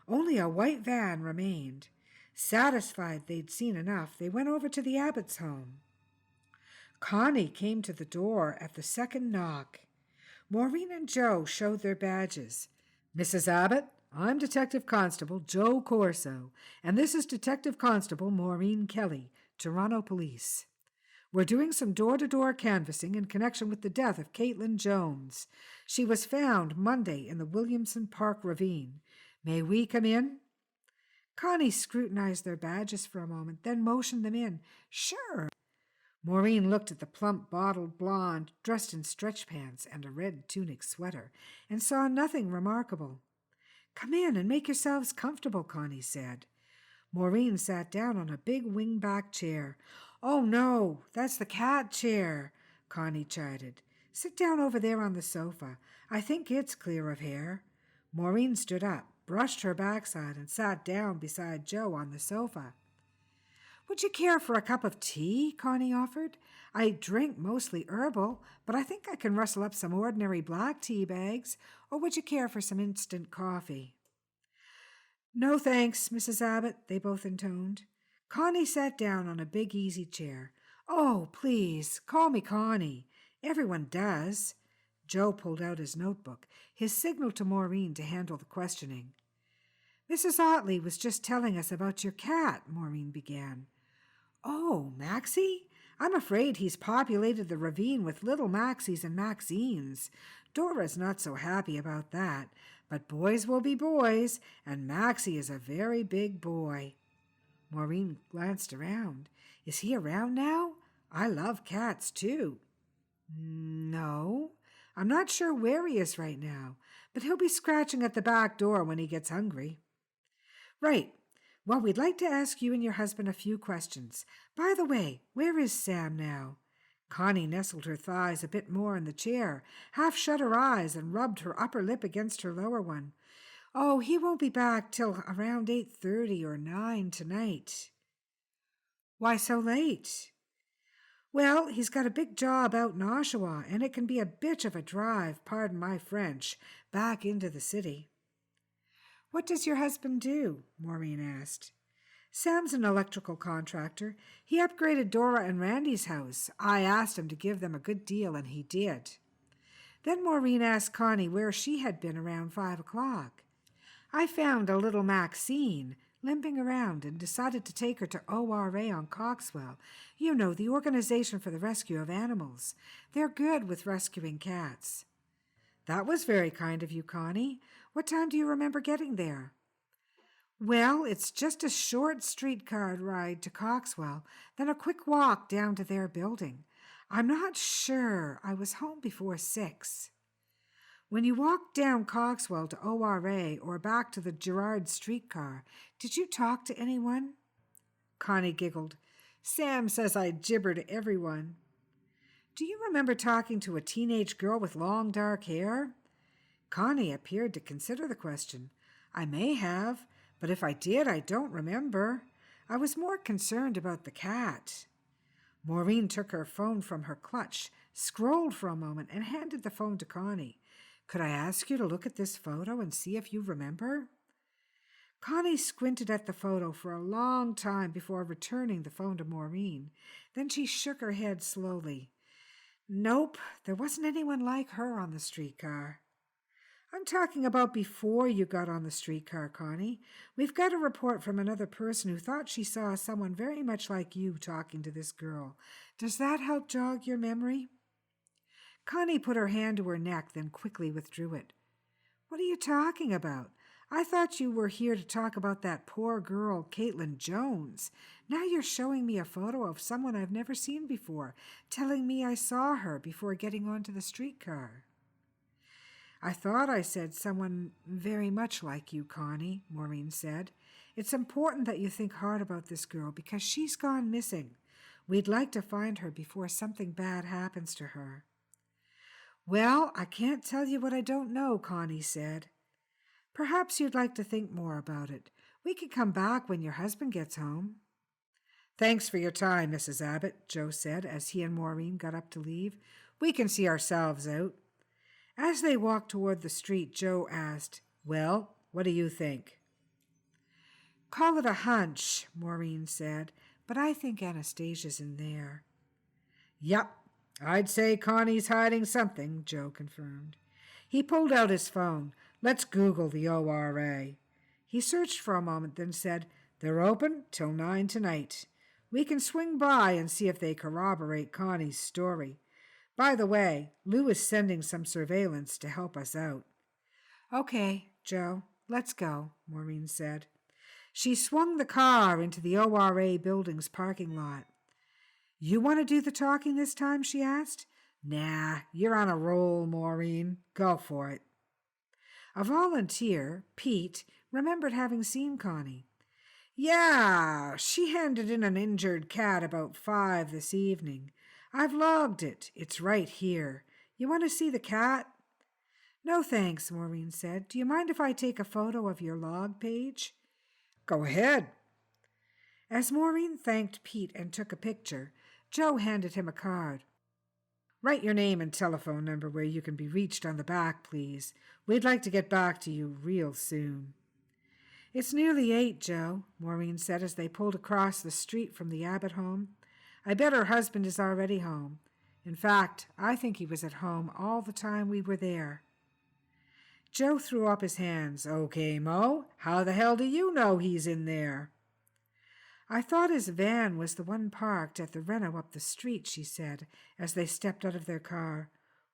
Only a white van remained. Satisfied they'd seen enough, they went over to the Abbott's home. Connie came to the door at the second knock. Maureen and Joe showed their badges. Mrs. Abbott, I'm Detective Constable Joe Corso, and this is Detective Constable Maureen Kelly, Toronto Police. We're doing some door-to-door canvassing in connection with the death of Caitlin Jones. She was found Monday in the Williamson Park Ravine. May we come in? Connie scrutinized their badges for a moment, then motioned them in. Sure. Maureen looked at the plump, bottled blonde, dressed in stretch pants and a red tunic sweater, and saw nothing remarkable. Come in and make yourselves comfortable, Connie said. Maureen sat down on a big wing-back chair. Oh, no, that's the cat chair, Connie chided. Sit down over there on the sofa. I think it's clear of hair. Maureen stood up, brushed her backside, and sat down beside Joe on the sofa. Would you care for a cup of tea? Connie offered. I drink mostly herbal, but I think I can rustle up some ordinary black tea bags. Or would you care for some instant coffee? No thanks, Mrs. Abbott, they both intoned. Connie sat down on a big easy chair. Oh, please, call me Connie. Everyone does. Joe pulled out his notebook, his signal to Maureen to handle the questioning. Mrs. Otley was just telling us about your cat, Maureen began. Oh, Maxie? I'm afraid he's populated the ravine with little Maxies and Maxines. Dora's not so happy about that, but boys will be boys, and Maxie is a very big boy. Maureen glanced around. Is he around now? I love cats, too. No, I'm not sure where he is right now, but he'll be scratching at the back door when he gets hungry. Right. Well, we'd like to ask you and your husband a few questions. By the way, where is Sam now? Connie nestled her thighs a bit more in the chair, half shut her eyes, and rubbed her upper lip against her lower one. Oh, he won't be back till around 8:30 or 9 tonight. Why so late? Well, he's got a big job out in Oshawa, and it can be a bitch of a drive, pardon my French, back into the city. What does your husband do? Maureen asked. Sam's an electrical contractor. He upgraded Dora and Randy's house. I asked him to give them a good deal, and he did. Then Maureen asked Connie where she had been around 5 o'clock. I found a little Maxine limping around and decided to take her to ORA on Coxwell. You know, the Organization for the Rescue of Animals. They're good with rescuing cats. That was very kind of you, Connie. What time do you remember getting there? Well, it's just a short streetcar ride to Coxwell, then a quick walk down to their building. I'm not sure. I was home before 6. When you walked down Coxwell to ORA or back to the Gerrard streetcar, did you talk to anyone? Connie giggled. Sam says I gibber to everyone. Do you remember talking to a teenage girl with long dark hair? Connie appeared to consider the question. I may have, but if I did, I don't remember. I was more concerned about the cat. Maureen took her phone from her clutch, scrolled for a moment, and handed the phone to Connie. Could I ask you to look at this photo and see if you remember? Connie squinted at the photo for a long time before returning the phone to Maureen. Then she shook her head slowly. Nope, there wasn't anyone like her on the streetcar. I'm talking about before you got on the streetcar, Connie. We've got a report from another person who thought she saw someone very much like you talking to this girl. Does that help jog your memory? Connie put her hand to her neck, then quickly withdrew it. What are you talking about? I thought you were here to talk about that poor girl, Caitlin Jones. Now you're showing me a photo of someone I've never seen before, telling me I saw her before getting onto the streetcar. I thought I said someone very much like you, Connie, Maureen said. It's important that you think hard about this girl because she's gone missing. We'd like to find her before something bad happens to her. Well, I can't tell you what I don't know, Connie said. Perhaps you'd like to think more about it. We could come back when your husband gets home. Thanks for your time, Mrs. Abbott, Joe said as he and Maureen got up to leave. We can see ourselves out. As they walked toward the street, Joe asked, Well, what do you think? Call it a hunch, Maureen said, but I think Anastasia's in there. Yup, I'd say Connie's hiding something, Joe confirmed. He pulled out his phone. Let's Google the ORA. He searched for a moment, then said, They're open till 9 tonight. We can swing by and see if they corroborate Connie's story. By the way, Lou is sending some surveillance to help us out. Okay, Joe, let's go, Maureen said. She swung the car into the ORA building's parking lot. You want to do the talking this time, she asked. Nah, you're on a roll, Maureen. Go for it. A volunteer, Pete, remembered having seen Connie. Yeah, she handed in an injured cat about 5 this evening. I've logged it. It's right here. You want to see the cat? No thanks, Maureen said. Do you mind if I take a photo of your log page? Go ahead. As Maureen thanked Pete and took a picture, Joe handed him a card. Write your name and telephone number where you can be reached on the back, please. We'd like to get back to you real soon. It's nearly 8, Joe, Maureen said as they pulled across the street from the Abbott home. I bet her husband is already home. In fact, I think he was at home all the time we were there. Joe threw up his hands. Okay, Mo, how the hell do you know he's in there? I thought his van was the one parked at the Renault up the street, she said, as they stepped out of their car.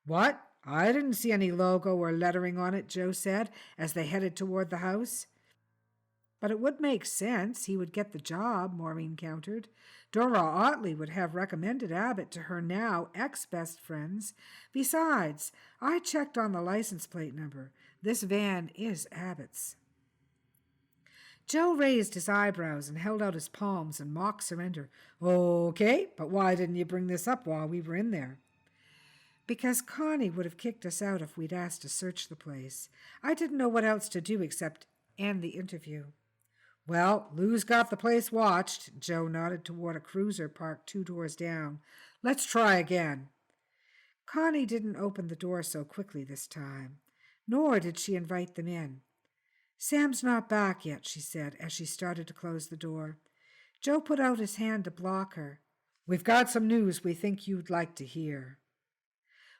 What? I didn't see any logo or lettering on it, Joe said, as they headed toward the house. But it would make sense. He would get the job, Maureen countered. Dora Otley would have recommended Abbott to her now ex-best friends. Besides, I checked on the license plate number. This van is Abbott's. Joe raised his eyebrows and held out his palms in mock surrender. Okay, but why didn't you bring this up while we were in there? Because Connie would have kicked us out if we'd asked to search the place. I didn't know what else to do except end the interview. Well, Lou's got the place watched. Joe nodded toward a cruiser parked 2 doors down. Let's try again. Connie didn't open the door so quickly this time, nor did she invite them in. Sam's not back yet, she said as she started to close the door. Joe put out his hand to block her. We've got some news we think you'd like to hear.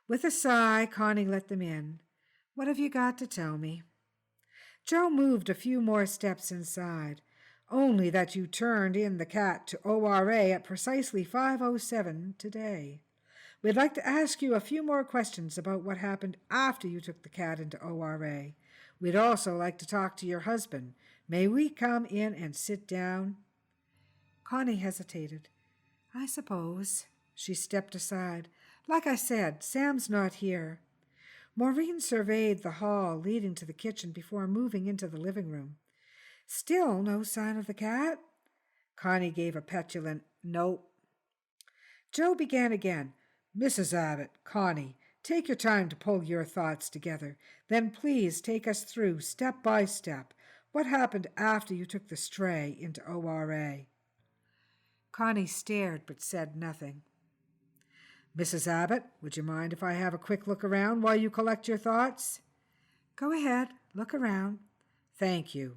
With a sigh, Connie let them in. What have you got to tell me? Joe moved a few more steps inside. Only that you turned in the cat to ORA at precisely 5:07 today. We'd like to ask you a few more questions about what happened after you took the cat into ORA. We'd also like to talk to your husband. May we come in and sit down? Connie hesitated. I suppose. She stepped aside. Like I said, Sam's not here. Maureen surveyed the hall leading to the kitchen before moving into the living room. Still no sign of the cat? Connie gave a petulant nope. Joe began again. Mrs. Abbott, Connie, take your time to pull your thoughts together. Then please take us through, step by step, what happened after you took the stray into ORA. Connie stared but said nothing. Mrs. Abbott, would you mind if I have a quick look around while you collect your thoughts? Go ahead, look around. Thank you.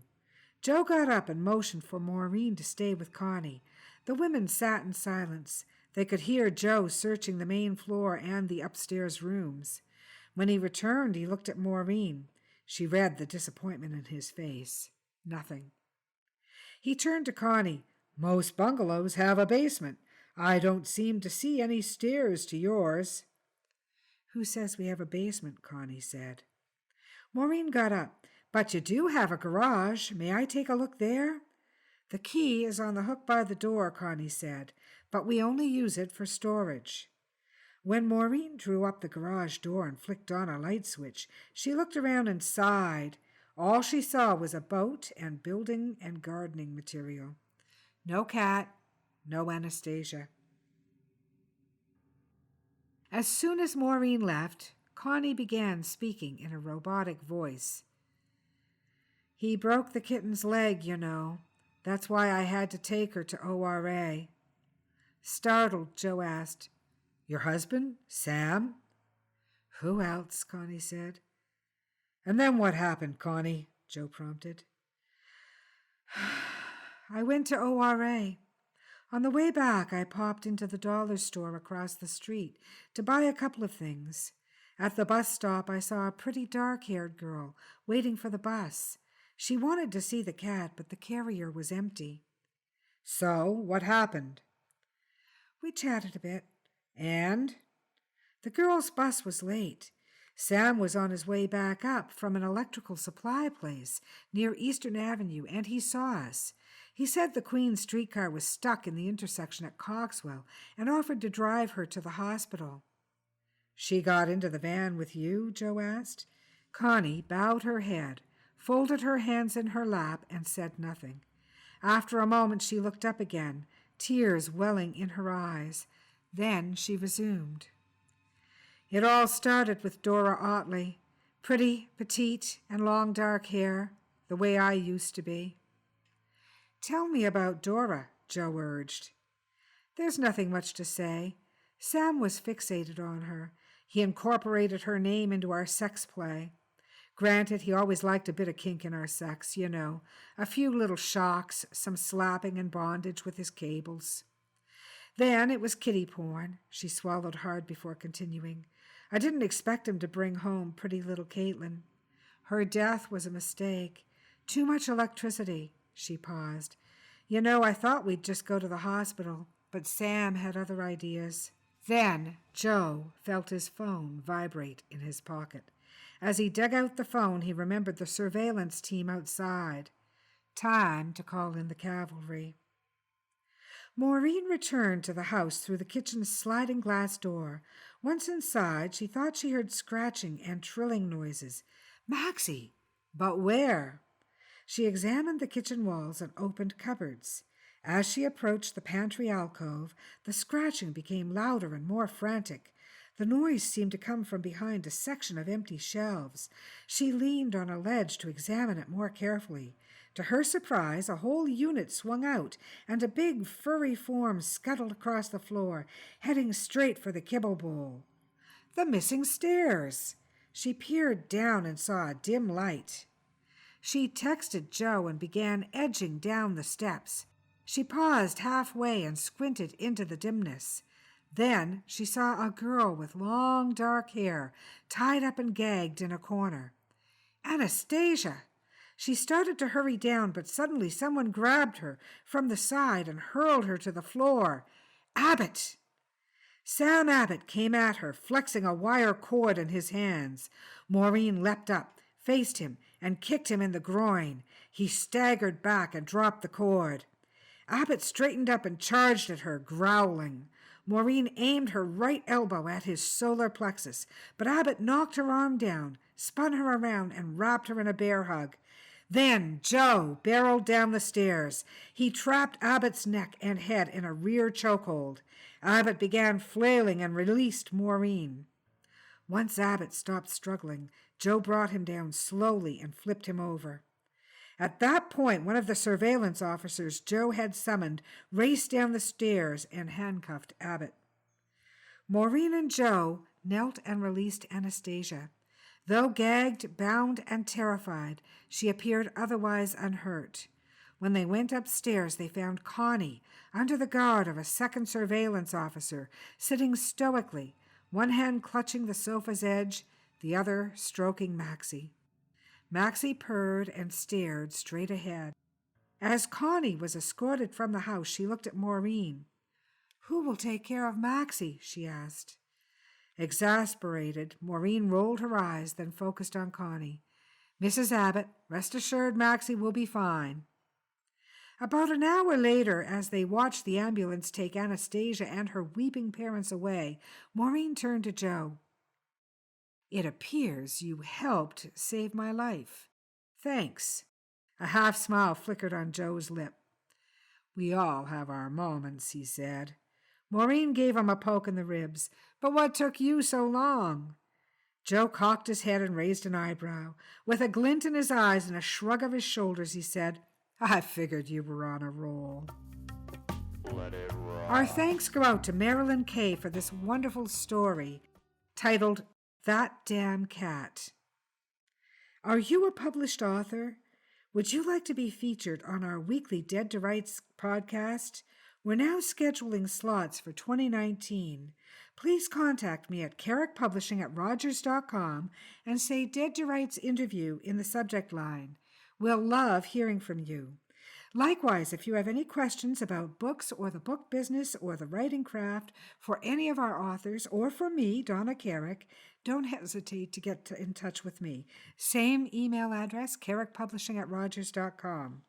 Joe got up and motioned for Maureen to stay with Connie. The women sat in silence. They could hear Joe searching the main floor and the upstairs rooms. When he returned, he looked at Maureen. She read the disappointment in his face. Nothing. He turned to Connie. Most bungalows have a basement. I don't seem to see any stairs to yours. Who says we have a basement? Connie said. Maureen got up. But you do have a garage. May I take a look there? The key is on the hook by the door, Connie said, but we only use it for storage. When Maureen drew up the garage door and flicked on a light switch, she looked around and sighed. All she saw was a boat and building and gardening material. No cat, no Anastasia. As soon as Maureen left, Connie began speaking in a robotic voice. He broke the kitten's leg, you know. That's why I had to take her to ORA. Startled, Joe asked, Your husband, Sam? Who else? Connie said. And then what happened, Connie? Joe prompted. I went to ORA. On the way back, I popped into the dollar store across the street to buy a couple of things. At the bus stop, I saw a pretty dark-haired girl waiting for the bus. She wanted to see the cat, but the carrier was empty. So, what happened? We chatted a bit. And? The girl's bus was late. Sam was on his way back up from an electrical supply place near Eastern Avenue, and he saw us. He said the Queen streetcar was stuck in the intersection at Coxwell and offered to drive her to the hospital. She got into the van with you? Joe asked. Connie bowed her head, folded her hands in her lap, and said nothing. After a moment she looked up again, tears welling in her eyes. Then she resumed. It all started with Dora Otley, pretty, petite, and long dark hair, the way I used to be. Tell me about Dora, Joe urged. There's nothing much to say. Sam was fixated on her. He incorporated her name into our sex play. Granted, he always liked a bit of kink in our sex, you know, a few little shocks, some slapping and bondage with his cables. Then it was kiddie porn. She swallowed hard before continuing. I didn't expect him to bring home pretty little Caitlin. Her death was a mistake. Too much electricity. She paused. You know, I thought we'd just go to the hospital, but Sam had other ideas. Then Joe felt his phone vibrate in his pocket. As he dug out the phone, he remembered the surveillance team outside. Time to call in the cavalry. Maureen returned to the house through the kitchen's sliding glass door. Once inside, she thought she heard scratching and trilling noises. Maxie! But where? She examined the kitchen walls and opened cupboards. As she approached the pantry alcove, the scratching became louder and more frantic. The noise seemed to come from behind a section of empty shelves. She leaned on a ledge to examine it more carefully. To her surprise, a whole unit swung out, and a big, furry form scuttled across the floor, heading straight for the kibble bowl. The missing stairs! She peered down and saw a dim light. She texted Joe and began edging down the steps. She paused halfway and squinted into the dimness. Then she saw a girl with long dark hair, tied up and gagged in a corner. Anastasia! She started to hurry down, but suddenly someone grabbed her from the side and hurled her to the floor. Abbott! Sam Abbott came at her, flexing a wire cord in his hands. Maureen leapt up, faced him, and kicked him in the groin. He staggered back and dropped the cord. Abbott straightened up and charged at her, growling. Maureen aimed her right elbow at his solar plexus, but Abbott knocked her arm down, spun her around, and wrapped her in a bear hug. Then Joe barreled down the stairs. He trapped Abbott's neck and head in a rear chokehold. Abbott began flailing and released Maureen. Once Abbott stopped struggling, Joe brought him down slowly and flipped him over. At that point, one of the surveillance officers Joe had summoned raced down the stairs and handcuffed Abbott. Maureen and Joe knelt and released Anastasia. Though gagged, bound, and terrified, she appeared otherwise unhurt. When they went upstairs, they found Connie under the guard of a second surveillance officer, sitting stoically, one hand clutching the sofa's edge, the other stroking Maxie. Maxie purred and stared straight ahead. As Connie was escorted from the house, she looked at Maureen. "Who will take care of Maxie?" she asked. Exasperated, Maureen rolled her eyes, then focused on Connie. "Mrs. Abbott, rest assured Maxie will be fine." About an hour later, as they watched the ambulance take Anastasia and her weeping parents away, Maureen turned to Joe. "It appears you helped save my life. Thanks." A half-smile flickered on Joe's lip. "We all have our moments," he said. Maureen gave him a poke in the ribs. "But what took you so long?" Joe cocked his head and raised an eyebrow. With a glint in his eyes and a shrug of his shoulders, he said, "I figured you were on a roll." Let it rock. Our thanks go out to Marilyn Kay for this wonderful story titled That Damn Cat. Are you a published author? Would you like to be featured on our weekly Dead to Rights podcast? We're now scheduling slots for 2019. Please contact me at carrickpublishing@rogers.com and say Dead to Rights interview in the subject line. We'll love hearing from you. Likewise, if you have any questions about books or the book business or the writing craft for any of our authors or for me, Donna Carrick, don't hesitate to get in touch with me. Same email address, carrickpublishing@rogers.com.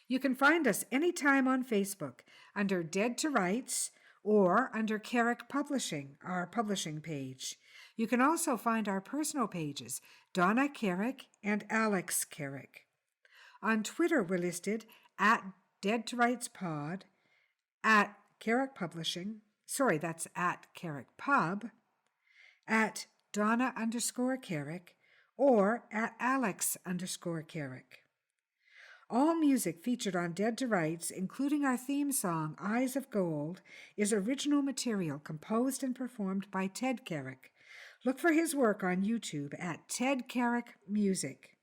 You can find us anytime on Facebook under Dead to Rights or under Carrick Publishing, our publishing page. You can also find our personal pages, Donna Carrick and Alex Carrick. On Twitter, we're listed at Dead to Rights Pod, at Carrick Publishing, that's at Carrick Pub, at Donna_Carrick, or at Alex_Carrick. All music featured on Dead to Rights, including our theme song, Eyes of Gold, is original material composed and performed by Ted Carrick. Look for his work on YouTube at Ted Carrick Music.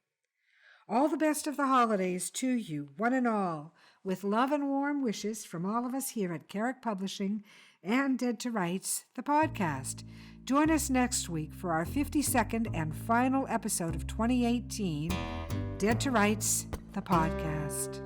All the best of the holidays to you, one and all, with love and warm wishes from all of us here at Carrick Publishing and Dead to Rights, the podcast. Join us next week for our 52nd and final episode of 2018, Dead to Rights, the podcast.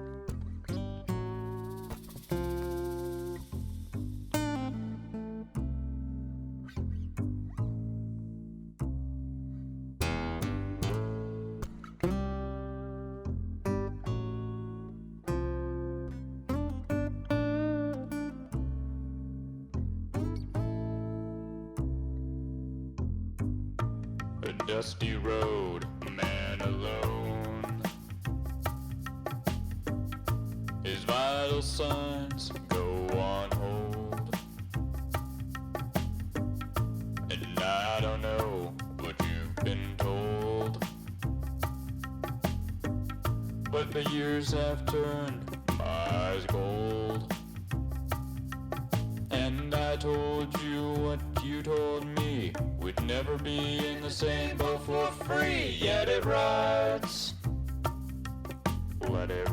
A dusty road, a man alone. His vital signs go on hold. And I don't know what you've been told, but the years have turned my eyes gold. And I told you what you told me, we'd never be in the same boat for free. Yet it rides, let it